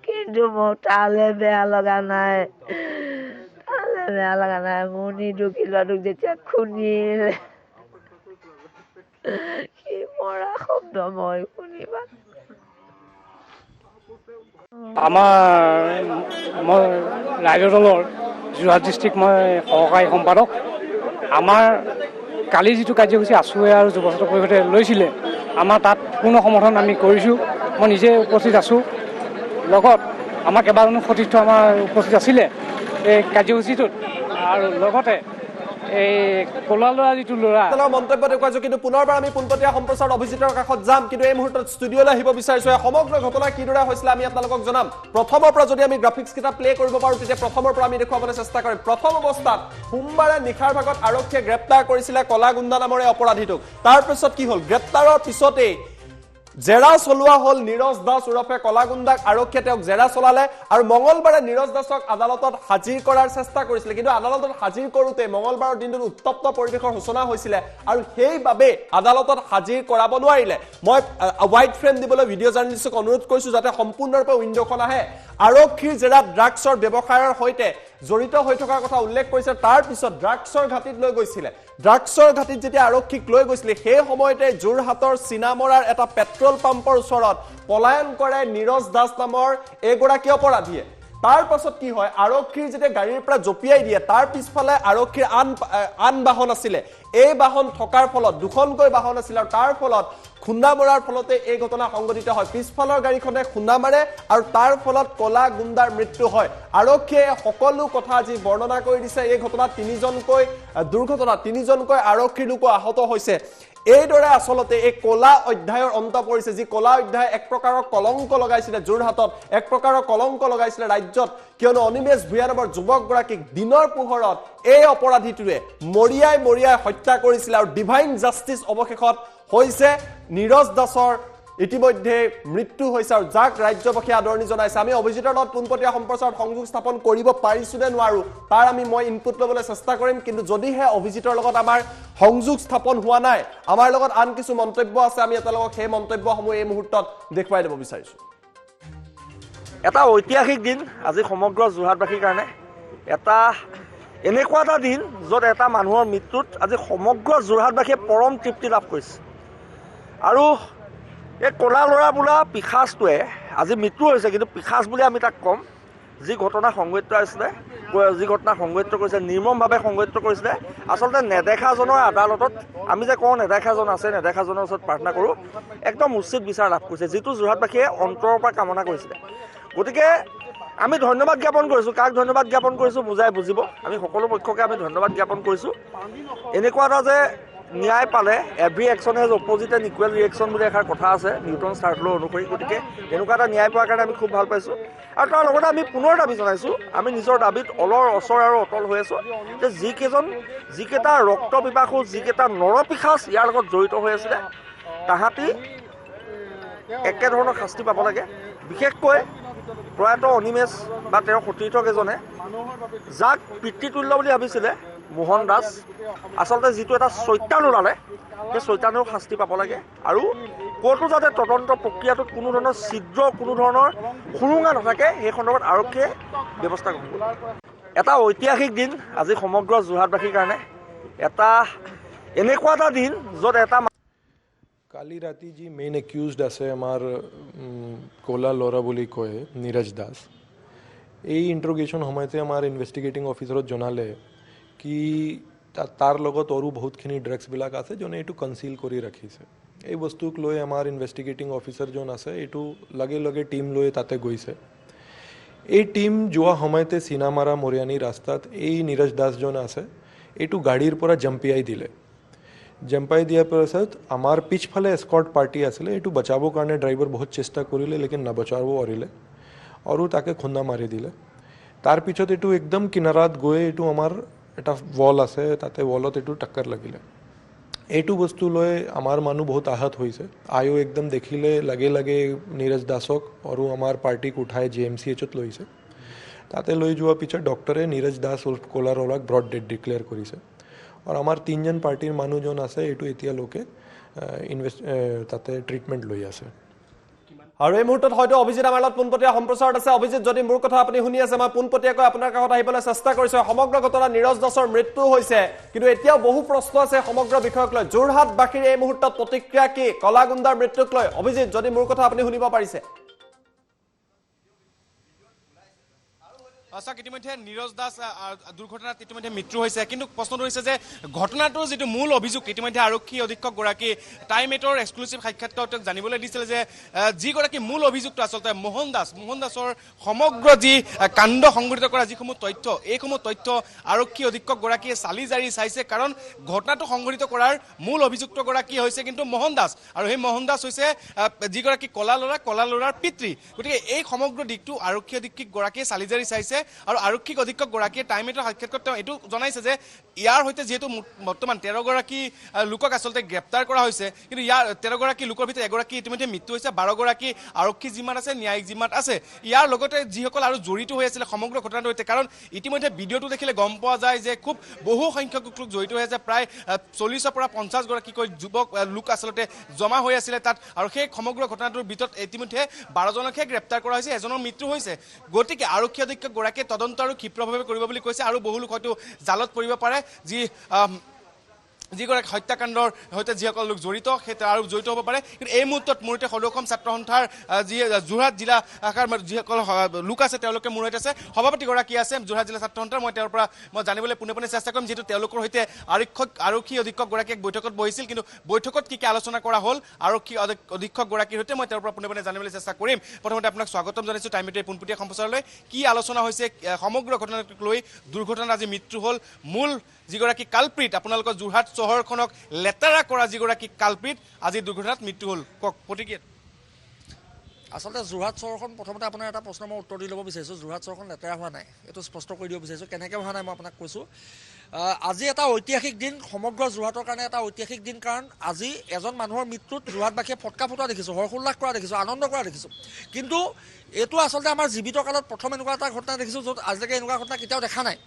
কিন্তু মোৰ তালে বেয়া লগা নাই। মোৰ নিদুখী ল'ৰাটোক যেতিয়া খুন্দিলে, সি মৰা শব্দ মই শুনিবা। মই ৰাইজৰ দলৰ যোৰহাট ডিষ্ট্ৰিক্ট মই সহকাৰী সম্পাদক। আমাৰ কালি যিটো কাৰ্যসূচী আছুৱে আৰু যুৱ ছাত্ৰ পৰিষদে লৈছিলে, আমাৰ তাত পূৰ্ণ সমৰ্থন আমি কৰিছোঁ। মই নিজে উপস্থিত আছোঁ, লগত আমাৰ কেইবাজনো সতীৰ্থ আমাৰ উপস্থিত আছিলে এই কাৰ্যসূচীটোত। আৰু লগতে এই ক'লা ল'ৰা যিটো ল'ৰা মন্তব্য দেখুৱাইছো, কিন্তু পুনৰবাৰ আমি পোনপটীয়া সম্প্ৰচাৰত অভিজিতৰ কাষত যাম। কিন্তু এই মুহূৰ্তত ষ্টুডিঅ'লৈ আহিব বিচাৰিছো। সমগ্ৰ ঘটনা কিদৰে হৈছিলে আমি আপোনালোকক জনাম। প্ৰথমৰ পৰা যদি আমি গ্ৰাফিক্স কেইটা প্লে কৰিব পাৰোঁ, তেতিয়া প্ৰথমৰ পৰা আমি দেখুৱাবলৈ চেষ্টা কৰিম। প্ৰথম অৱস্থাত সোমবাৰে নিশাৰ ভাগত আৰক্ষীয়ে গ্ৰেপ্তাৰ কৰিছিলে কলা গুণ্ডা নামৰ এই অপৰাধীটোক। তাৰপিছত কি হ'ল, গ্ৰেপ্তাৰৰ পিছতেই জেৰা চলোৱা হ'ল নীৰজ দাস ওৰফে কলাগুণ্ডাক। আৰক্ষীয়ে তেওঁক জেৰা চলালে আৰু মঙলবাৰে নীৰজ দাসক আদালতত হাজিৰ কৰাৰ চেষ্টা কৰিছিলে। কিন্তু আদালতত হাজিৰ কৰোঁতে মঙলবাৰৰ দিনটোত উত্তপ্ত পৰিৱেশৰ সূচনা হৈছিলে আৰু সেইবাবে আদালতত হাজিৰ কৰাব নোৱাৰিলে। মই হোৱাইট ফ্ৰেম দিবলৈ ভিডিঅ' জাৰ্নেলিষ্টক অনুৰোধ কৰিছোঁ যাতে সম্পূৰ্ণৰূপে উইণ্ডখন আহে। আৰক্ষীৰ জেৰাত ড্ৰাগছৰ ব্যৱসায়ৰ সৈতে জড়িত হৈ থকাৰ কথা উল্লেখ কৰিছে। তাৰ পিছত ড্ৰাগছৰ ঘাটিত লৈ গৈছিলে। ড্ৰাগছৰ ঘাটিত যেতিয়া আৰক্ষীক লৈ গৈছিলে, সেই সময়তে যোৰহাটৰ চিনামৰাৰ এটা পেট্ৰল পাম্পৰ ওচৰত পলায়ন কৰে নীৰজ দাস নামৰ এগৰাকী অপৰাধীয়ে। তাৰ পাছত কি হয়, আৰক্ষীৰ যেতিয়া গাড়ীৰ পৰা জঁপিয়াই দিয়ে, তাৰ পিছফালে আৰক্ষীৰ আন বাহন আছিলে। এই বাহন থকাৰ ফলত দুখনকৈ বাহন আছিল আৰু তাৰ ফলত খুন্দা মৰাৰ ফলতে এই ঘটনা সংঘটিত হয়। পিছফালৰ গাড়ীখনে খুন্দা মাৰে আৰু তাৰ ফলত কলা গুণ্ডাৰ মৃত্যু হয়। আৰক্ষীয়ে সকলো কথা আজি বৰ্ণনা কৰি দিছে। এই ঘটনাত তিনিজনকৈ আৰক্ষীৰ লোকো আহত হৈছে। এইদৰে আচলতে এই কলা অধ্যায়ৰ অন্ত পৰিছে, যি কলা অধ্যায় এক প্ৰকাৰৰ কলংক লগাইছিলে যোৰহাটত, এক প্ৰকাৰৰ কলংক লগাইছিলে ৰাজ্যত। কিয়নো অনিমেষ ভূঞা নামৰ যুৱকগৰাকীক দিনৰ পোহৰত এই অপৰাধীটোৱে মৰিয়াই হত্যা কৰিছিলে আৰু ডিভাইন জাষ্টিচ অৱশেষত হৈছে। নীৰজ দাসৰ ইতিমধ্যে মৃত্যু হৈছে আৰু যাক ৰাজ্যবাসীয়ে আদৰণি জনাইছে। আমি অভিজিতৰ লগত পোনপটীয়া সম্প্ৰচাৰত সংযোগ স্থাপন কৰিব পাৰিছো নে নোৱাৰো তাৰ মই ইনপুট ল'বলৈ চেষ্টা কৰিম। কিন্তু যদিহে অভিজিতৰ লগত আমাৰ সংযোগ স্থাপন হোৱা নাই, আমাৰ লগত আন কিছু মন্তব্য আছে, আমি আপোনালোকক সেই মন্তব্যসমূহ এই মুহূৰ্তত দেখুৱাই দিব বিচাৰিছো। এটা ঐতিহাসিক দিন আজি সমগ্ৰ যোৰহাটবাসীৰ কাৰণে। এনেকুৱা এটা দিন য'ত এটা মানুহৰ মৃত্যুত আজি সমগ্ৰ যোৰহাটবাসীয়ে পৰম তৃপ্তি লাভ কৰিছে। আৰু এই ক'লা ল'ৰা বোলা পিশাচটোৱে আজি মৃত্যু হৈছে, কিন্তু পিশাচ বুলি আমি তাক ক'ম। যি ঘটনা সংঘটিত কৰিছে, নিৰ্মমভাৱে সংঘটিত কৰিছিলে। আচলতে নেদেখাজনৰ আদালতত আমি যে কওঁ নেদেখাজন আছে, নেদেখাজনৰ ওচৰত প্ৰাৰ্থনা কৰোঁ, একদম উচিত বিচাৰ লাভ কৰিছে, যিটো যোৰহাটবাসীয়ে অন্তৰৰ পৰা কামনা কৰিছিলে। গতিকে আমি ধন্যবাদ জ্ঞাপন কৰিছোঁ। কাক ধন্যবাদ জ্ঞাপন কৰিছোঁ বুজাই বুজিব। আমি সকলো পক্ষকে আমি ধন্যবাদ জ্ঞাপন কৰিছোঁ। এনেকুৱা এটা যে ন্যায় পালে, every action has opposite and equal reaction বুলি এষাৰ কথা আছে নিউটন ষ্টাৰ্টলৰ অনুসৰি। গতিকে এনেকুৱা এটা ন্যায় পোৱাৰ কাৰণে আমি খুব ভাল পাইছোঁ। আৰু তাৰ লগতে আমি পুনৰ দাবী জনাইছোঁ, আমি নিজৰ দাবীত অচৰ আৰু অটল হৈ আছোঁ যে যিকেইটা ৰক্ত পিপাসু, যিকেইটা নৰপিশাচ ইয়াৰ লগত জড়িত হৈ আছিলে, তাহাঁতি একেধৰণৰ শাস্তি পাব লাগে। বিশেষকৈ প্ৰয়াত অনিমেষ বা তেওঁৰ সতীৰ্থকেইজনে যাক পিতৃতুল্য বুলি ভাবিছিলে, মোহন দাস আচলতে যিটো এটা চৈতান ওলালে সেই চৈতানেও শাস্তি পাব লাগে আৰু ক'তো যাতে তদন্ত প্ৰক্ৰিয়াটোত কোনো ধৰণৰ ছিদ্ৰ কোনো ধৰণৰ সুৰুঙা নাথাকে সেই সন্দৰ্ভত আৰক্ষীয়ে ব্যৱস্থা গ্ৰহণ কৰিব। এটা ঐতিহাসিক দিন আজি সমগ্ৰ যোৰহাটবাসীৰ কাৰণে এটা এনেকুৱা এটা দিন য'ত এটা কালি ৰাতি যি মেইন একিউজড আছে আমাৰ ক'লা ল'ৰা বুলি কয় নীৰজ দাস, এই ইণ্ট্ৰগেশ্যন সময়তে আমাৰ ইনভেষ্টিগেটিং অফিচাৰত জনালে কি তাৰ লগত আৰু বহুতখিনি ড্ৰাগছবিলাক আছে যোনে এইটো কনচিল কৰি ৰাখিছে। এই বস্তুক লৈ আমাৰ ইনভেষ্টিগেটিং অফিচাৰ যোন আছে এইটো লগে লগে টীম লৈ তাতে গৈছে। এই টীম যোৱা সময়তে চিনামাৰা মৰিয়ানী ৰাস্তাত এই নীৰজ দাসজন আছে এইটো গাড়ীৰ পৰা জম্পিয়াই দিলে। জম্পাই দিয়াৰ পাছত আমাৰ পিছফালে এস্কৰ্ট পাৰ্টি আছিলে, এইটো বচাবৰ কাৰণে ড্ৰাইভাৰ বহুত চেষ্টা কৰিলে লেকিন নবচাব পাৰিলে আৰু তাকে খুন্দা মাৰি দিলে। তাৰ পিছত এইটো একদম কিনাৰত গৈ এইটো আমাৰ এটা ৱাল আছে তাতে ৱালত এইটো টক্কৰ লাগিলে। এইটো বস্তু লৈ আমাৰ মানুহ বহুত আহত হৈছে। আয়ো একদম দেখিলে লগে লগে নীৰজ দাসক আৰু আমাৰ পাৰ্টিক উঠাই JMCHত লৈছে। তাতে লৈ যোৱাৰ পিছত ডক্টৰে নীৰজ দাস উৰ্ফ ক'লা ল'ৰাক ব্ৰড ডেড ডিক্লেয়াৰ কৰিছে আৰু আমাৰ 3জন পাৰ্টিৰ মানুহজন আছে এইটো এতিয়ালৈকে তাতে ট্ৰিটমেণ্ট লৈ আছে। আৰু এই মুহূৰ্তত হয়তো অভিজিত আমাৰ লগত পোনপটীয়া সম্প্ৰচাৰত আছে। অভিজিত, যদি মোৰ কথা আপুনি শুনি আছে, মই পোনপটীয়াকৈ আপোনাৰ কাষত আহিবলৈ চেষ্টা কৰিছো। সমগ্ৰ ঘটনা নীৰজ দাসৰ মৃত্যু হৈছে, কিন্তু এতিয়াও বহু প্ৰশ্ন আছে সমগ্ৰ বিষয়ক লৈ। যোৰহাটবাসীৰ এই মুহূৰ্তত প্ৰতিক্ৰিয়া কি কলা গুণ্ডাৰ মৃত্যুক লৈ? অভিজিত, যদি মোৰ কথা আপুনি শুনিব পাৰিছে। চাওক, ইতিমধ্যে নীৰজ দাস দুৰ্ঘটনাত ইতিমধ্যে মৃত্যু হৈছে, কিন্তু প্ৰশ্নটো হৈছে যে ঘটনাটোৰ যিটো মূল অভিযোগ ইতিমধ্যে আৰক্ষী অধীক্ষকগৰাকী টাইম 8ৰ এক্সক্লুচিভ সাক্ষাৎকাৰত তেওঁক জানিবলৈ দিছিলে যে যিগৰাকী মূল অভিযুক্ত আচলতে মোহন দাসৰ সমগ্ৰ যি কাণ্ড সংঘটিত কৰা যিসমূহ তথ্য, এইসমূহ তথ্য আৰক্ষী অধীক্ষকগৰাকীয়ে চালি জাৰি চাইছে। কাৰণ ঘটনাটো সংঘটিত কৰাৰ মূল অভিযুক্তগৰাকী হৈছে কিন্তু মোহন দাস, আৰু সেই মোহন দাস হৈছে যিগৰাকী ক'লা ল'ৰাৰ পিতৃ। গতিকে এই সমগ্ৰ দিশটো আৰক্ষী অধীক্ষকগৰাকীয়ে চালি জাৰি চাইছে আৰু আৰক্ষী অধীক্ষকগৰাকীয়ে টাইম 8ৰ সাক্ষাৎকাৰত তেওঁ এইটো জনাইছে যে ইয়াৰ সৈতে যিহেতু বৰ্তমান 13গৰাকী লোকক আচলতে গ্ৰেপ্তাৰ কৰা হৈছে, কিন্তু ইয়াৰ 13গৰাকী লোকৰ ভিতৰত এগৰাকী ইতিমধ্যে মৃত্যু হৈছে, 12গৰাকী আৰক্ষী জিম্মাত আছে, ন্যায়িক জিম্মাত আছে। ইয়াৰ লগতে যিসকল আৰু জড়িত হৈ আছিলে সমগ্ৰ ঘটনাটোৰ সৈতে, কাৰণ ইতিমধ্যে ভিডিঅ'টো দেখিলে গম পোৱা যায় যে খুব বহু সংখ্যক লোক জড়িত হৈ আছে। প্ৰায় 40ৰ পৰা 50গৰাকীকৈ যুৱক লোক আচলতে জমা হৈ আছিলে তাত, আৰু সেই সমগ্ৰ ঘটনাটোৰ ভিতৰত ইতিমধ্যে 12জনকহে গ্ৰেপ্তাৰ কৰা হৈছে, এজনৰ মৃত্যু হৈছে। গতিকে আৰক্ষী অধীক্ষকগৰাকীয়ে তদন্ত আৰু ক্ষীপ্ৰভাৱে কৰিব বুলি কৈছে, আৰু বহু লোক হয়তো জালত পৰিব পাৰে যিগৰাকী হত্যাকাণ্ডৰ সৈতে যিসকল লোক জড়িত সেই আৰু জড়িত হ'ব পাৰে। কিন্তু এই মুহূৰ্তত মোৰ সৈতে সদৌ অসম ছাত্ৰ সন্থাৰ যি যোৰহাট জিলা শাখাৰ যিসকল লোক আছে তেওঁলোকে মোৰ সৈতে আছে। সভাপতিগৰাকী আছে যোৰহাট জিলা ছাত্ৰ সন্থাৰ, মই তেওঁৰ পৰা জানিবলৈ পোনে পোনে চেষ্টা কৰিম, যিহেতু তেওঁলোকৰ সৈতে আৰক্ষী অধীক্ষকগৰাকীয়ে এক বৈঠকত বহিছিল, কিন্তু বৈঠকত কি আলোচনা কৰা হ'ল আৰক্ষী অধীক্ষকগৰাকীৰ সৈতে মই তেওঁৰ পৰা পোনে পোনে জানিবলৈ চেষ্টা কৰিম। প্ৰথমতে আপোনাক স্বাগতম জনাইছোঁ টাইম 8ৰ পোনপটীয়া সম্প্ৰচাৰলৈ। কি আলোচনা হৈছে সমগ্ৰ ঘটনাটোক লৈ? দুৰ্ঘটনাত আজি মৃত্যু হ'ল, মূল যিগৰাকী কালপ্ৰিট, আপোনালোকৰ যোৰহাট চহৰখনক লেতেৰা কৰা যিগৰাকী কালপ্ৰিট, আজি দুৰ্ঘটনাত মৃত্যু হ'ল, কওক প্ৰতিক্ৰিয়া। আচলতে যোৰহাট চহৰখন, প্ৰথমতে আপোনাৰ এটা প্ৰশ্ন মই উত্তৰ দি ল'ব বিচাৰিছোঁ। যোৰহাট চহৰখন লেতেৰা হোৱা নাই, এইটো স্পষ্ট কৰি দিব বিচাৰিছোঁ। কেনেকৈ হোৱা নাই মই আপোনাক কৈছোঁ। আজি এটা ঐতিহাসিক দিন, সমগ্ৰ যোৰহাটৰ কাৰণে এটা ঐতিহাসিক দিন, কাৰণ আজি এজন মানুহৰ মৃত্যুত যোৰহাটবাসীয়ে ফটকা ফুটোৱা দেখিছোঁ, হৰ্ষোল্লাস কৰা দেখিছোঁ, আনন্দ কৰা দেখিছোঁ। কিন্তু এইটো আচলতে আমাৰ জীৱিত কালত প্ৰথম এনেকুৱা এটা ঘটনা দেখিছোঁ য'ত আজিলৈকে এনেকুৱা ঘটনা কেতিয়াও দেখা নাই।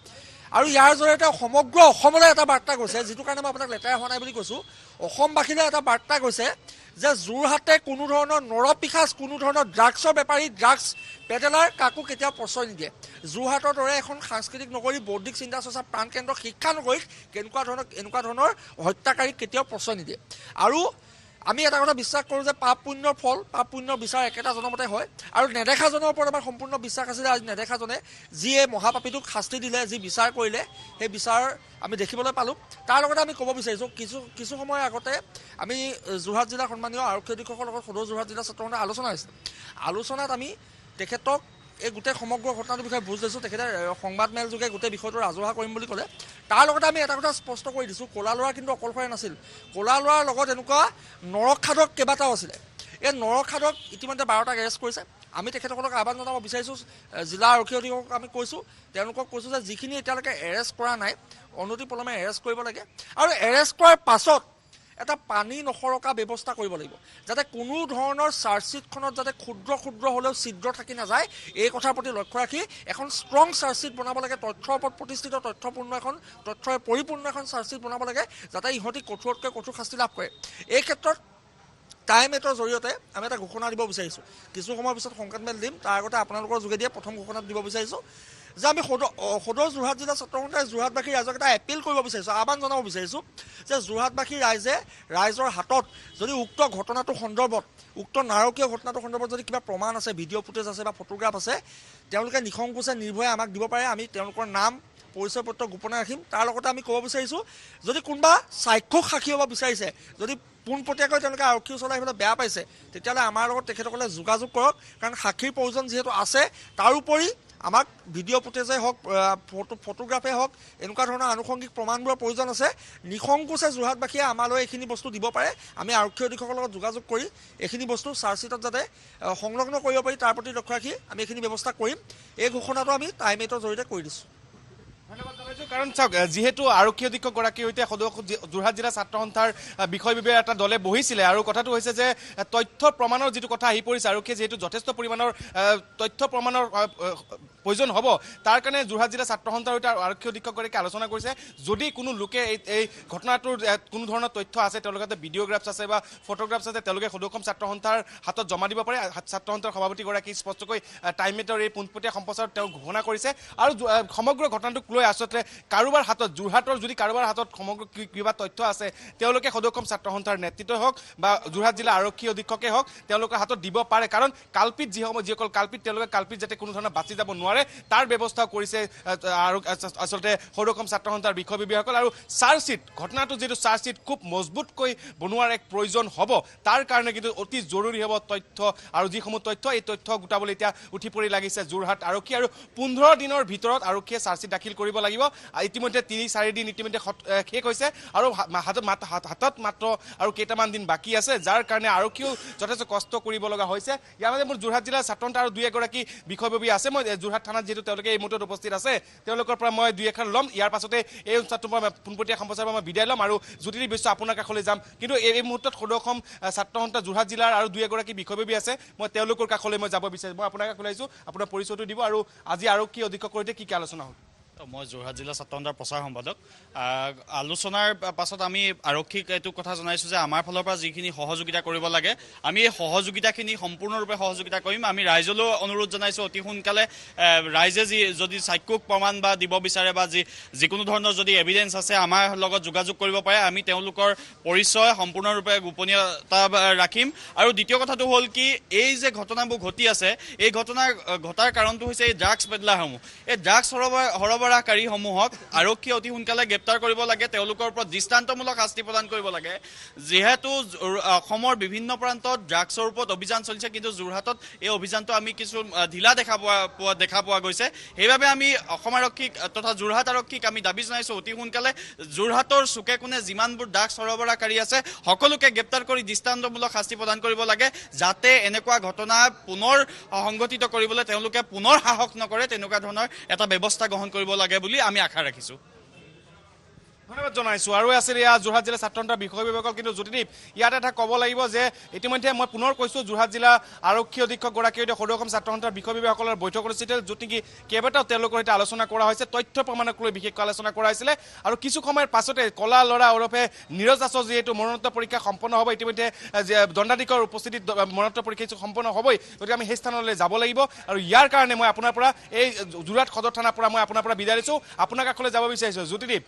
আৰু ইয়াৰ জৰিয়তে সমগ্ৰ অসমলৈ এটা বাৰ্তা গৈছে, যিটো কাৰণে মই আপোনাক লেতেৰা হোৱা নাই বুলি কৈছোঁ। অসমবাসীলৈ এটা বাৰ্তা গৈছে যে যোৰহাটে কোনো ধৰণৰ নৰপিশাচ, কোনো ধৰণৰ ড্ৰাগছৰ বেপাৰী, ড্ৰাগছ পেডেলাৰ কাকো কেতিয়াও প্ৰশ্ৰয় নিদিয়ে। যোৰহাটৰ দৰে এখন সাংস্কৃতিক নগৰী, বৌদ্ধিক চিন্তা চৰ্চা প্ৰাণকেন্দ্ৰ, শিক্ষা নগৰীত এনেকুৱা ধৰণৰ হত্যাকাৰীক কেতিয়াও প্ৰশ্ৰয় নিদিয়ে। আৰু আমি এটা কথা বিশ্বাস কৰোঁ যে পাপ পুণ্যৰ ফল, পাপ পুণ্যৰ বিচাৰ একেটা জনমতে হয়, আৰু নেদেখাজনৰ ওপৰত আমাৰ সম্পূৰ্ণ বিশ্বাস আছিলে। আজি নেদেখাজনে যিয়ে মহাপাপীটোক শাস্তি দিলে, যি বিচাৰ কৰিলে, সেই বিচাৰ আমি দেখিবলৈ পালোঁ। তাৰ লগতে আমি ক'ব বিচাৰিছোঁ, কিছু সময়ৰ আগতে আমি যোৰহাট জিলাৰ সন্মানীয় আৰক্ষী অধীক্ষকৰ লগত সদৌ যোৰহাট জিলা ছাত্ৰ সন্থাৰ আলোচনা হৈছিল। আলোচনাত আমি তেখেতক এই গোটেই সমগ্ৰ ঘটনাটোৰ বিষয়ে বুজ লৈছোঁ। তেখেতে সংবাদমেল যোগে গোটেই বিষয়টো ৰাজহুৱা কৰিম বুলি ক'লে। তাৰ লগতে আমি এটা কথা স্পষ্ট কৰি দিছোঁ, ক'লা ল'ৰা কিন্তু অকলশৰে নাছিল। ক'লা ল'ৰাৰ লগত এনেকুৱা নৰখাদক কেইবাটাও আছিলে। এই নৰখাদক ইতিমধ্যে 12টাক এৰেষ্ট কৰিছে। আমি তেখেতসকলক আহ্বান জনাব বিচাৰিছোঁ, জিলা আৰক্ষী অধীক্ষকক আমি কৈছোঁ, তেওঁলোকক কৈছোঁ যে যিখিনি এতিয়ালৈকে এৰেষ্ট কৰা নাই অনতি পলমে এৰেষ্ট কৰিব লাগে, আৰু এৰেষ্ট কৰাৰ পাছত এটা পানী নসৰকা ব্যৱস্থা কৰিব লাগিব যাতে কোনো ধৰণৰ চাৰ্জশ্বিটখনত যাতে ক্ষুদ্ৰ ক্ষুদ্ৰ হ'লেও ছিদ্ৰ থাকি নাযায় এই কথাৰ প্ৰতি লক্ষ্য ৰাখি এখন ষ্ট্ৰং চাৰ্জশ্বিট বনাব লাগে তথ্যৰ ওপৰত প্ৰতিষ্ঠিত তথ্যৰে পৰিপূৰ্ণ এখন চাৰ্জশ্বিট বনাব লাগে যাতে ইহঁতি কঠোৰতকৈ কঠোৰ শাস্তি লাভ কৰে এই ক্ষেত্ৰত টাইম এটৰ জৰিয়তে আমি এটা ঘোষণা দিব বিচাৰিছোঁ কিছু সময়ৰ পিছত সংবাদমেল দিম তাৰ আগতে আপোনালোকৰ যোগেদিয়ে প্ৰথম ঘোষণা দিব বিচাৰিছোঁ যে আমি সদৌ যোৰহাট জিলা ছাত্ৰ সন্থাই যোৰহাটবাসী ৰাইজক এটা এপিল কৰিব বিচাৰিছোঁ আহ্বান জনাব বিচাৰিছোঁ যে যোৰহাটবাসী ৰাইজৰ হাতত যদি উক্ত ঘটনাটোৰ সন্দৰ্ভত উক্ত নাৰকীয় ঘটনাটোৰ সন্দৰ্ভত যদি কিবা প্ৰমাণ আছে ভিডিঅ' ফুটেজ আছে বা ফটোগ্ৰাফ আছে তেওঁলোকে নিসংকোচে নিৰ্ভয়ে আমাক দিব পাৰে আমি তেওঁলোকৰ নাম পৰিচয় পত্ৰ গোপনে ৰাখিম তাৰ লগতে আমি ক'ব বিচাৰিছোঁ যদি কোনোবা সাক্ষক সাক্ষী হ'ব বিচাৰিছে যদি পোনপটীয়াকৈ তেওঁলোকে আৰক্ষী ওচৰলৈ আহিবলৈ বেয়া পাইছে তেতিয়াহ'লে আমাৰ লগত তেখেতসকলে যোগাযোগ কৰক কাৰণ সাক্ষীৰ প্ৰয়োজন যিহেতু আছে তাৰোপৰি আমাক ভিডিঅ' ফুটেজে হওক ফটোগ্ৰাফে হওক এনেকুৱা ধৰণৰ আনুষংগিক প্ৰমাণবোৰৰ প্ৰয়োজন আছে নিসংকোচে যোৰহাটবাসীয়ে আমালৈ এইখিনি বস্তু দিব পাৰে আমি আৰক্ষী অধীক্ষকৰ লগত যোগাযোগ কৰি এইখিনি বস্তু চাৰ্জশ্বিটত যাতে সংলগ্ন কৰিব পাৰি তাৰ প্ৰতি লক্ষ্য ৰাখি আমি এইখিনি ব্যৱস্থা কৰিম এই ঘোষণাটো আমি টাইম এইটৰ জৰিয়তে কৰি দিছোঁ ধন্যবাদ জনাইছোঁ কাৰণ চাওক যিহেতু আৰক্ষী অধীক্ষকগৰাকীৰ সৈতে যোৰহাট জিলা ছাত্ৰ সন্থাৰ বিষয় বিবেচনাৰ এটা দলে বহিছিলে আৰু কথাটো হৈছে যে তথ্য প্ৰমাণৰ যিটো কথা আহি পৰিছে আৰক্ষীয়ে যিহেতু যথেষ্ট পৰিমাণৰ তথ্য প্ৰমাণৰ প্ৰয়োজন হ'ব তাৰ কাৰণে যোৰহাট জিলা ছাত্ৰ সন্থাৰ সৈতে আৰক্ষী অধীক্ষকগৰাকীয়ে আলোচনা কৰিছে যদি কোনো লোকে এই ঘটনাটোৰ কোনো ধৰণৰ তথ্য আছে তেওঁলোকে ভিডিঅ'গ্ৰাফছ আছে বা ফটোগ্ৰাফছ আছে তেওঁলোকে সদৌ অসম ছাত্ৰ সন্থাৰ হাতত জমা দিব পাৰে ছাত্ৰ সন্থাৰ সভাপতিগৰাকী স্পষ্টকৈ টাইম এটৰ এই পোনপটীয়া সম্প্ৰচাৰত তেওঁ ঘোষণা কৰিছে আৰু সমগ্ৰ ঘটনাটোক লৈ আচলতে কাৰোবাৰ হাতত যোৰহাটৰ যদি কাৰোবাৰ হাতত সমগ্ৰ কিবা তথ্য আছে তেওঁলোকে সদৌ অসম ছাত্ৰ সন্থাৰ নেতৃত্বই হওক বা যোৰহাট জিলা আৰক্ষী অধীক্ষকে হওক তেওঁলোকৰ হাতত দিব পাৰে কাৰণ কাল্পিত যিসকল কাল্পিত তেওঁলোকে কাল্পিত যাতে কোনো ধৰণৰ বাচি যাব নোৱাৰে তাৰ ব্যৱস্থা কৰিছে আৰু আচলতে সদৌ অসম ছাত্ৰ সন্থাৰ বিষয়ববীয়াসকল আৰু চাৰ্জশ্বিট ঘটনাটো যিটো চাৰ্জশ্বিট খুব মজবুতকৈ বনোৱাৰ এক প্ৰয়োজন হ'ব তাৰ কাৰণে কিন্তু অতি জৰুৰী হ'ব তথ্য আৰু যিসমূহ তথ্য এই তথ্য গোটাবলৈ এতিয়া উঠি পৰি লাগিছে যোৰহাট আৰক্ষী আৰু 15 দিনৰ ভিতৰত আৰক্ষীয়ে চাৰ্জশ্বিট দাখিল কৰিব লাগিব ইতিমধ্যে 3-4 দিন ইতিমধ্যে শেষ হৈছে আৰু হাতত মাত্ৰ আৰু কেইটামান দিন বাকী আছে যাৰ কাৰণে আৰক্ষীও যথেষ্ট কষ্ট কৰিব লগা হৈছে ইয়াৰ মাজতে মোৰ যোৰহাট জিলাৰ ছাত্ৰ সন্থা আৰু 2-এগৰাকী বিষয়ববী আছে মই যোৰহাট থানাত যিহেতু তেওঁলোকে এই মুহূৰ্তত উপস্থিত আছে তেওঁলোকৰ পৰা মই 2-এষাৰ ল'ম ইয়াৰ পাছতে এই অনুষ্ঠানটো মই পোনপটীয়া সম্প্ৰচাৰৰ পৰা মই বিদায় ল'ম আৰু জ্যোতি বিশ্ব আপোনাৰ কাষলৈ যাম কিন্তু এই মুহূৰ্তত সদৌ অসম ছাত্ৰ সন্থা যোৰহাট জিলাৰ আৰু 2-এগৰাকী বিষয়ববী আছে মই তেওঁলোকৰ কাষলৈ মই যাব বিচাৰিছোঁ মই আপোনাৰ কাষলৈ আহিছোঁ আপোনাৰ পৰিচয়টো দিব আৰু আজি আৰক্ষী অধীক্ষকৰ সৈতে কি আলোচনা হ'ল মই যোৰহাট জিলা ছাত্ৰ সন্থাৰ প্ৰচাৰ সম্পাদক আলোচনাৰ পাছত আমি আৰক্ষীক এইটো কথা জনাইছোঁ যে আমাৰ ফালৰ পৰা যিখিনি সহযোগিতা কৰিব লাগে আমি এই সহযোগিতাখিনি সম্পূৰ্ণৰূপে সহযোগিতা কৰিম আমি ৰাইজলৈও অনুৰোধ জনাইছোঁ অতি সোনকালে ৰাইজে যদি সাক্ষক প্ৰমাণ বা দিব বিচাৰে বা যিকোনো ধৰণৰ যদি এভিডেঞ্চ আছে আমাৰ লগত যোগাযোগ কৰিব পাৰে আমি তেওঁলোকৰ পৰিচয় সম্পূৰ্ণৰূপে গোপনীয়তা ৰাখিম আৰু দ্বিতীয় কথাটো হ'ল কি এই যে ঘটনাবোৰ ঘটি আছে এই ঘটাৰ কাৰণটো হৈছে এই ড্ৰাগছ পেডলাৰসমূহ এই ড্ৰাগছ সৰবৰাহকাৰীসমূহক আৰক্ষীয়ে অতি সোনকালে গ্ৰেপ্তাৰ কৰিব লাগে তেওঁলোকৰ ওপৰত দৃষ্টান্তমূলক শাস্তি প্ৰদান কৰিব লাগে যিহেতু অসমৰ বিভিন্ন প্ৰান্তত ড্ৰাগছৰ ওপৰত অভিযান চলিছে কিন্তু যোৰহাটত এই অভিযানটো আমি কিছু ঢিলা দেখা পোৱা গৈছে সেইবাবে আমি অসম আৰক্ষীক তথা যোৰহাট আৰক্ষীক আমি দাবী জনাইছোঁ অতি সোনকালে যোৰহাটৰ চুকে কোণে যিমানবোৰ ড্ৰাগছ সৰবৰাহকাৰী আছে সকলোকে গ্ৰেপ্তাৰ কৰি দৃষ্টান্তমূলক শাস্তি প্ৰদান কৰিব লাগে যাতে এনেকুৱা ঘটনা পুনৰ সংঘটিত কৰিবলৈ তেওঁলোকে পুনৰ সাহস নকৰে তেনেকুৱা ধৰণৰ এটা ব্যৱস্থা গ্ৰহণ কৰিব লাগে বুলি আমি আশা ৰাখিছোঁ ধন্যবাদ জনাইছোঁ আৰু আছিল এয়া যোৰহাট জিলা ছাত্ৰ সন্থাৰ বিষয়ববীয়াসকল কিন্তু জ্যোতিদীপ ইয়াত এটা ক'ব লাগিব যে ইতিমধ্যে মই পুনৰ কৈছোঁ যোৰহাট জিলা আৰক্ষী অধীক্ষকগৰাকীৰ সৈতে সদৌ অসম ছাত্ৰ সন্থাৰ বিষয়ববীয়াসকলৰ বৈঠক অনুষ্ঠিত য'ত নেকি কেইবাটাও তেওঁলোকৰ সৈতে আলোচনা কৰা হৈছে তথ্য প্ৰমাণক লৈ বিশেষকৈ আলোচনা কৰা হৈছিলে আৰু কিছু সময়ৰ পাছতে কলা ল'ৰা ওৰফে নীৰজ দাসৰ যিহেতু মৰণোত্তৰ পৰীক্ষা সম্পন্ন হ'ব ইতিমধ্যে দণ্ডাধীশৰ উপস্থিতিত মৰণোত্তৰ পৰীক্ষা সম্পন্ন হ'বই গতিকে আমি সেই স্থানলৈ যাব লাগিব আৰু ইয়াৰ কাৰণে মই আপোনাৰ পৰা এই যোৰহাট সদৰ থানাৰ পৰা মই আপোনাৰ পৰা বিদায় লৈছোঁ আপোনাৰ কাষলৈ যাব বিচাৰিছোঁ জ্যোতিদীপ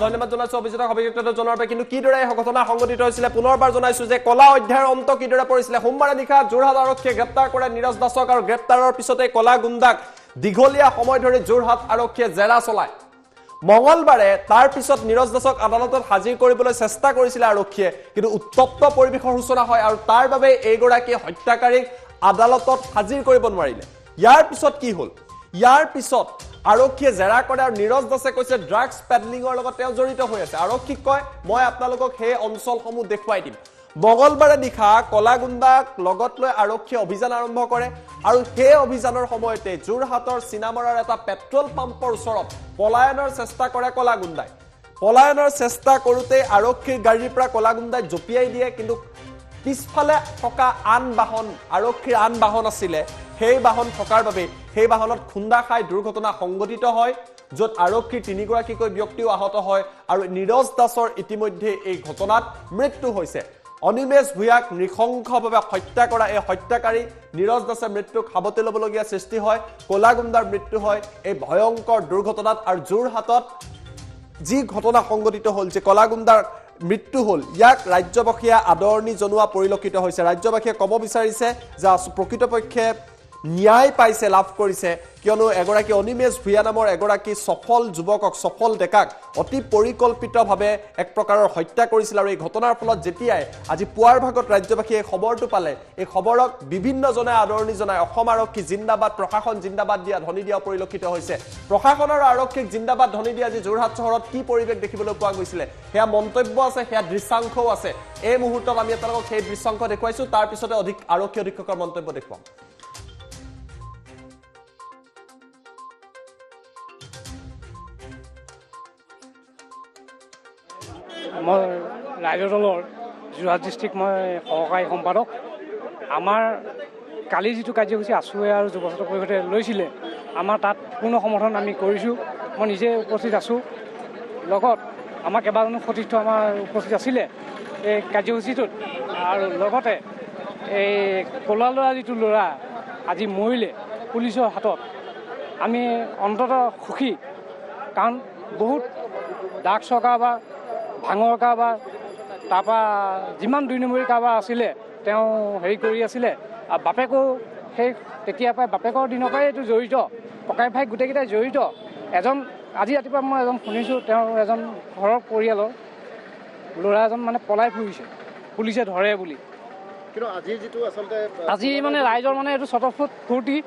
ধন্যবাদ জনাইছোঁ অভিযোগক অভিযুক্তটো জনোৱাৰ বাবে কিন্তু কিদৰে এই ঘটনা সংঘটিত হৈছিলে পুনৰবাৰ জনাইছোঁ যে কলা অধ্যায়ৰ অন্ত কিদৰে পৰিছিলে সোমবাৰে নিশা যোৰহাট আৰক্ষীয়ে গ্ৰেপ্তাৰ কৰে নীৰজ দাসক আৰু গ্ৰেপ্তাৰৰ পিছতে কলা গুণ্ডাক দীঘলীয়া সময় ধৰি যোৰহাট আৰক্ষীয়ে জেৰা চলায় মঙলবাৰে তাৰ পিছত নীৰজ দাসক আদালতত হাজিৰ কৰিবলৈ চেষ্টা কৰিছিলে আৰক্ষীয়ে কিন্তু উত্তপ্ত পৰিৱেশৰ সূচনা হয় আৰু তাৰ বাবে এইগৰাকী হত্যাকাৰীক আদালতত হাজিৰ কৰিব নোৱাৰিলে ইয়াৰ পিছত কি হ'ল ইয়াৰ পিছত আৰক্ষীয়ে জেৰা কৰে আৰু নীৰজ দাসে কৈছে ড্ৰাগছ পেডলিঙৰ লগত তেওঁ জড়িত হৈ আছে আৰক্ষীক কয় মই আপোনালোকক সেই অঞ্চলসমূহ দেখুৱাই দিম মঙ্গলবাৰে নিশা কলাগুণ্ডাক লগত লৈ আৰক্ষীয়ে অভিযান আৰম্ভ কৰে আৰু সেই অভিযানৰ সময়তে যোৰহাটৰ চিনামৰাৰ এটা পেট্ৰল পাম্পৰ ওচৰত পলায়নৰ চেষ্টা কৰে কলাগুণ্ডাই পলায়নৰ চেষ্টা কৰোতে আৰক্ষীৰ গাড়ীৰ পৰা কলাগুণ্ডাই জপিয়াই দিয়ে কিন্তু পিছফালে থকা আন বাহন আৰক্ষীৰ আন বাহন আছিলে সেই বাহন থকাৰ বাবে সেই বাহনত খুন্দা খাই দুৰ্ঘটনা সংঘটিত হয় য'ত আৰক্ষীৰ 3 গৰাকীকৈ ব্যক্তিও আহত হয় আৰু নীৰজ দাসৰ ইতিমধ্যে এই ঘটনাত মৃত্যু হৈছে অনিমেশ ভূঞাক নৃশংসভাৱে হত্যা কৰা এই হত্যাকাৰী নীৰজ দাসে মৃত্যুক সাৱটি ল'বলগীয়া সৃষ্টি হয় কলাগুণ্ডাৰ মৃত্যু হয় এই ভয়ংকৰ দুৰ্ঘটনাত আৰু যোৰহাটত যি ঘটনা সংঘটিত হ'ল যে কলাগুণ্ডাৰ মৃত্যু হ'ল ইয়াক ৰাজ্যবাসীয়ে আদৰণি জনোৱা পৰিলক্ষিত হৈছে ৰাজ্যবাসীয়ে ক'ব বিচাৰিছে যে প্ৰকৃতপক্ষে ন্যায় পাইছে লাভ কৰিছে কিয়নো এগৰাকী অনিমেশ ভূঞা নামৰ এগৰাকী সফল যুৱকক সফল ডেকাক অতি পৰিকল্পিতভাৱে এক প্ৰকাৰৰ হত্যা কৰিছিল আৰু এই ঘটনাৰ ফলত যেতিয়াই আজি পুৱাৰ ভাগত ৰাজ্যবাসীয়ে খবৰটো পালে এই খবৰক বিভিন্নজনে আদৰণি জনায় অসম আৰক্ষী জিন্দাবাদ প্ৰশাসন জিন্দাবাদ দিয়া ধ্বনি দিয়া পৰিলক্ষিত হৈছে প্ৰশাসন আৰু আৰক্ষীক জিন্দাবাদ ধ্বনি দিয়া আজি যোৰহাট চহৰত কি পৰিৱেশ দেখিবলৈ পোৱা গৈছিলে সেয়া মন্তব্য আছে সেয়া দৃশ্যাংশও আছে এই মুহূৰ্তত আমি আপোনালোকক সেই দৃশ্যাংশ দেখুৱাইছো তাৰ পিছতে অধিক আৰক্ষী অধীক্ষকৰ মন্তব্য দেখুৱাম মই ৰাইজৰ দলৰ যোৰহাট ডিষ্ট্ৰিক্ট মই সহকাৰী সম্পাদক আমাৰ কালি যিটো কাৰ্যসূচী আছুৱে আৰু যুৱ ছাত্ৰ পৰিষদে লৈছিলে আমাৰ তাত পূৰ্ণ সমৰ্থন আমি কৰিছোঁ মই নিজে উপস্থিত আছোঁ লগত আমাৰ কেইবাজনো সতীৰ্থ আমাৰ উপস্থিত আছিলে এই কাৰ্যসূচীটোত আৰু লগতে এই ক'লা ল'ৰা যিটো ল'ৰা আজি মৰিলে পুলিচৰ হাতত আমি অন্ততঃ সুখী কাৰণ বহুত ড্ৰাগছ কাৰবাৰ ভাঙৰ কাৰবাৰ তাৰপৰা যিমান 2 নম্বৰী কাৰবাৰ আছিলে তেওঁ হেৰি কৰি আছিলে আৰু বাপেকো সেই তেতিয়াৰ পৰাই বাপেকৰ দিনৰ পৰাই এইটো জড়িত ককাই ভাই গোটেইকেইটাই জড়িত এজন আজি ৰাতিপুৱা মই এজন শুনিছোঁ তেওঁ এজন ঘৰৰ পৰিয়ালৰ ল'ৰা এজন মানে পলাই ফুৰিছে পুলিচে ধৰে বুলি কিন্তু আজি যিটো আচলতে আজি মানে ৰাইজৰ মানে এইটো স্বতঃস্ফূৰ্ত ফূৰ্তি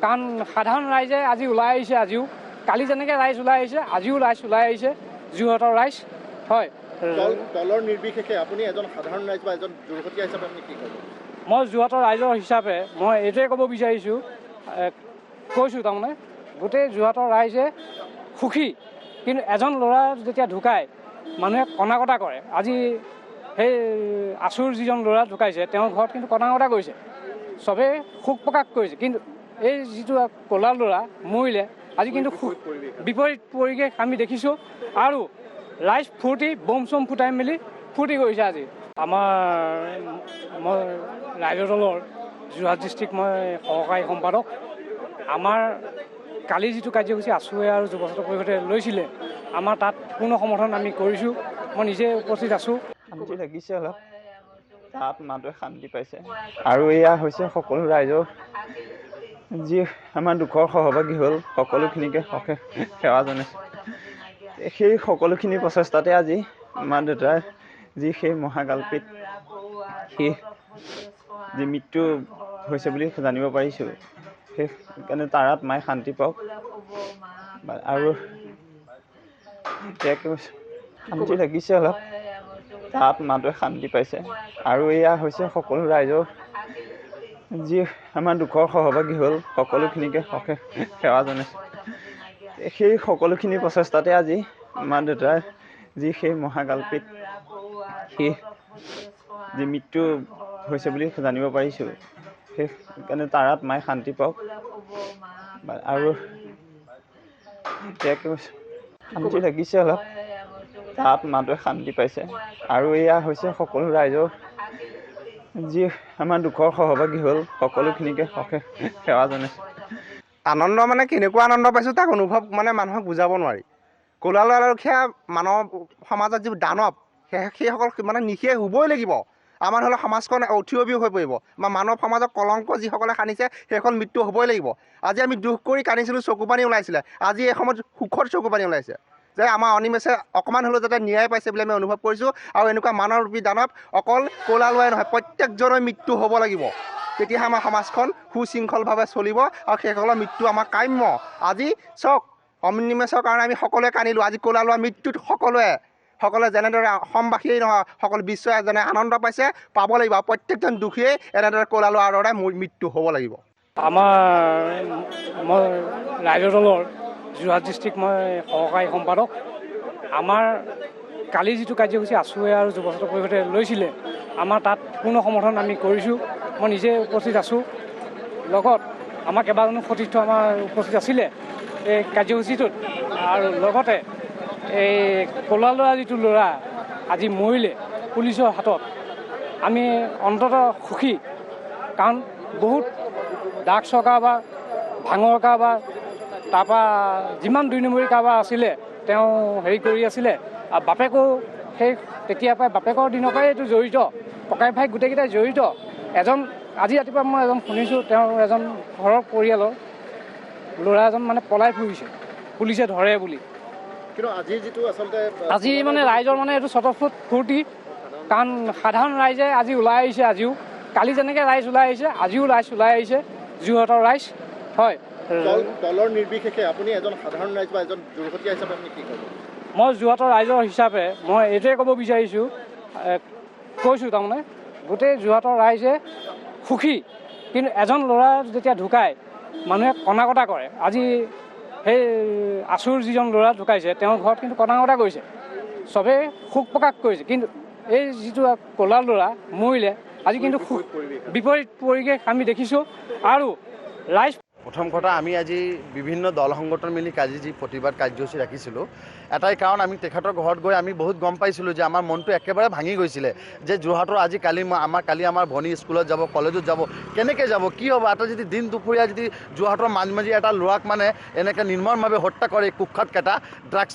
কাৰণ সাধাৰণ ৰাইজে আজি ওলাই আহিছে আজিও কালি যেনেকৈ ৰাইজ ওলাই আহিছে আজিও ৰাইজ ওলাই আহিছে যোৰহাটৰ ৰাইজ হয় দলৰ নিৰ্বিশেষে আপুনি এজন সাধাৰণ ৰাইজ বা এজন যোৰহাটীয়া হিচাপে আপুনি কি ক'ব মই যোৰহাটৰ ৰাইজৰ হিচাপে মই এইটোৱে ক'ব বিচাৰিছোঁ কৈছোঁ তাৰমানে গোটেই যোৰহাটৰ ৰাইজে সুখী কিন্তু এজন ল'ৰা যেতিয়া ঢুকায় মানুহে কণা-কটা কৰে আজি সেই আছুৰ যিজন ল'ৰা ঢুকাইছে তেওঁৰ ঘৰত কিন্তু কণা-কটা কৰিছে চবেই শোক প্ৰকাশ কৰিছে কিন্তু এই যিটো ক'লা ল'ৰা মৰিলে আজি কিন্তু বিপৰীত পৰিৱেশ আমি দেখিছোঁ আৰু ৰাইজ ফূৰ্তি বম চম ফুটাই মেলি ফূৰ্তি কৰিছে আজি আমাৰ মই ৰাইজৰ দলৰ যোৰহাট ডিষ্ট্ৰিক্ট মই সহকাৰী সম্পাদক আমাৰ কালি যিটো কাৰ্যসূচী আছুৱে আৰু যুৱ ছাত্ৰ পৰিষদে লৈছিলে আমাৰ তাত পূৰ্ণ সমৰ্থন আমি কৰিছোঁ মই নিজে উপস্থিত আছোঁ শান্তি লাগিছে অলপ তাত মানুহে শান্তি পাইছে আৰু এয়া হৈছে সকলো ৰাইজৰ যি আমাৰ দুখৰ সহভাগী হ'ল সকলোখিনিকে সেৱা জনাইছোঁ সেই সকলোখিনি প্ৰচেষ্টাতে আজি মা দেউতাৰ যি সেই মহাকালপিত সেই যি মৃত্যু হৈছে বুলি জানিব পাৰিছোঁ সেইকাৰণে তাৰাত মায়ে শান্তি পাওক আৰু শান্তি লাগিছে অলপ তাত মানুহে শান্তি পাইছে আৰু এয়া হৈছে সকলো ৰাইজৰ যি আমাৰ দুখৰ সহভাগী হ'ল সকলোখিনিকে সেৱা জনাইছোঁ সেই সকলোখিনি প্ৰচেষ্টাতে আজি মা দেউতাৰ যি সেই মহাকালপিত সেই যি মৃত্যু হৈছে বুলি জানিব পাৰিছোঁ সেইকাৰণে তাৰাত মায়ে শান্তি পাওক আৰু শান্তি লাগিছে অলপ তাত মানুহে শান্তি পাইছে আৰু এয়া হৈছে সকলো ৰাইজৰ যি আমাৰ দুখৰ সহভাগী হ'ল সকলোখিনিকে সেৱা জনাইছোঁ আনন্দ মানে কেনেকুৱা আনন্দ পাইছোঁ তাক অনুভৱ মানে মানুহক বুজাব নোৱাৰি ক'লা ল'ৰাৰখীয়া মানৱ সমাজত যি দানৱ সেইসকল মানে নিশেষ হ'বই লাগিব আমাৰ হ'লে সমাজখন অথি অবিহ হৈ পৰিব বা মানৱ সমাজৰ কলংক যিসকলে সানিছে সেইখন মৃত্যু হ'বই লাগিব আজি আমি দুখ কৰি কান্দিছিলোঁ চকুপানী ওলাইছিলে আজি এই সময়ত সুখৰ চকুপানী ওলাইছে যে আমাৰ অনিমেষে অকণমান হ'লেও যাতে ন্যায় পাইছে বুলি আমি অনুভৱ কৰিছোঁ আৰু এনেকুৱা মানৱৰূপী দানৱ অকল ক'লা ল'ৰাই নহয় প্ৰত্যেকজনৰ মৃত্যু হ'ব লাগিব তেতিয়াহে আমাৰ সমাজখন সুশৃংখলভাৱে চলিব আৰু সেইসকলৰ মৃত্যু আমাৰ কাম্য আজি চাওক অমনিমেষৰ কাৰণে আমি সকলোৱে কান্দিলোঁ। আজি ক'লা ল'ৰা মৃত্যুত সকলোৱে যেনেদৰে অসমবাসীয়েই নহয় সকলো বিশ্বই যেনে আনন্দ পাইছে পাব লাগিব। প্ৰত্যেকজন দুখীয়ে এনেদৰে ক'লা ল'ৰাৰ দৰে মৃত্যু হ'ব লাগিব। মই ৰাইজৰ দলৰ যোৰহাট ডিষ্ট্ৰিক্ট মই সহকাৰী সম্পাদক। আমাৰ কালি যিটো কাৰ্যসূচী আছুৱে আৰু যুৱ ছাত্ৰ পৰিষদে লৈছিলে, আমাৰ তাত পূৰ্ণ সমৰ্থন আমি কৰিছোঁ। মই নিজে উপস্থিত আছোঁ, লগত আমাৰ কেইবাজনো সতীৰ্থ আমাৰ উপস্থিত আছিলে এই কাৰ্যসূচীটোত। আৰু লগতে এই ক'লা ল'ৰা যিটো ল'ৰা আজি মৰিলে পুলিচৰ হাতত, আমি অন্ততঃ সুখী। কাৰণ বহুত ড্ৰাগছৰ কাৰবাৰ, ভাঙৰ কাৰবাৰ, তাৰপৰা যিমান 2 নম্বৰী কাৰবাৰ আছিলে তেওঁ হেৰি কৰি আছিলে। আৰু বাপেকো সেই তেতিয়াৰ পৰাই বাপেকৰ দিনৰ পৰাই এইটো জড়িত, ককাই ভাই গোটেইকেইটাই জড়িত। আজি ৰাতিপুৱা মই শুনিছোঁ তেওঁৰ এজন ঘৰৰ পৰিয়ালৰ ল'ৰা এজন মানে পলাই ফুৰিছে, পুলিচে ধৰে বুলি। কিন্তু আজি যিটো আচলতে আজি মানে ৰাইজৰ মানে এইটো স্বতঃস্ফূৰ্ত ফূৰ্তি। কাৰণ সাধাৰণ ৰাইজে আজি ওলাই আহিছে। আজিও কালি যেনেকৈ ৰাইজ ওলাই আহিছে, আজিও ৰাইজ ওলাই আহিছে, যোৰহাটৰ ৰাইজ। হয়, দলৰ নিৰ্বিশেষে আপুনি এজন সাধাৰণ ৰাইজ বা এজন যোৰহাটীয়া হিচাপে আপুনি কি ক'ব? মই যোৰহাটৰ ৰাইজৰ হিচাপে মই এইটোৱে ক'ব বিচাৰিছোঁ, কৈছোঁ তাৰমানে গোটেই যোৰহাটৰ ৰাইজে সুখী। কিন্তু এজন ল'ৰা যেতিয়া ঢুকায় মানুহে কণা-কটা কৰে। আজি সেই আছুৰ যিজন ল'ৰা ঢুকাইছে তেওঁৰ ঘৰত কিন্তু কণা-কটা কৰিছে, চবেই শোক প্ৰকাশ কৰিছে। কিন্তু এই যিটো ক'লা ল'ৰা মৰিলে, আজি কিন্তু বিপৰীত পৰিৱেশ আমি দেখিছোঁ। আৰু ৰাইজ প্ৰথম কথা, আমি আজি বিভিন্ন দল সংগঠন মিলি আজি যি প্ৰতিবাদ কাৰ্যসূচী ৰাখিছিলোঁ, এটাই কাৰণ আমি তেখেতৰ ঘৰত গৈ আমি বহুত গম পাইছিলোঁ যে আমাৰ মনটো একেবাৰে ভাঙি গৈছিলে যে যোৰহাটৰ আজি কালি আমাৰ ভনী স্কুলত যাব, কলেজত যাব, কেনেকৈ যাব, কি হ'ব। এটা যদি দিন দুপৰীয়া যদি যোৰহাটৰ মাজে এটা ল'ৰাক মানে এনেকৈ নিৰ্মমভাৱে হত্যা কৰে, কুখ্যাতকেইটা ড্ৰাগছ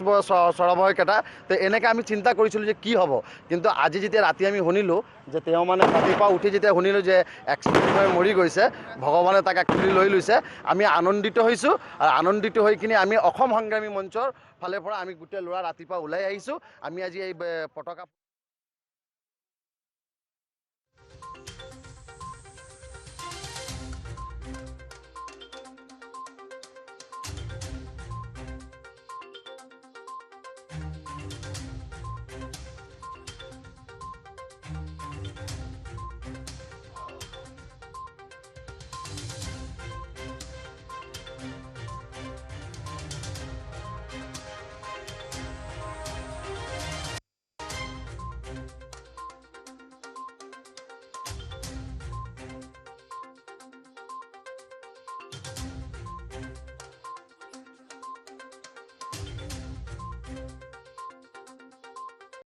চৰাবহকেইটা, তো এনেকৈ আমি চিন্তা কৰিছিলোঁ যে কি হ'ব। কিন্তু আজি যেতিয়া ৰাতি আমি শুনিলোঁ যে তেওঁ মানে ৰাতিপুৱা উঠি যেতিয়া শুনিলোঁ যে এক্সিডেণ্ট হৈ মৰি গৈছে, ভগৱানে তাক একচুৱেলি লৈ লৈছে, আমি আনন্দিত হৈছোঁ। আৰু আনন্দিত হৈ কিনে আমি অসম সংগ্ৰামী মঞ্চৰ ফালৰ পৰা আমি গোটেই ল'ৰা ৰাতিপুৱা ওলাই আহিছোঁ। আমি আজি এই পতাকা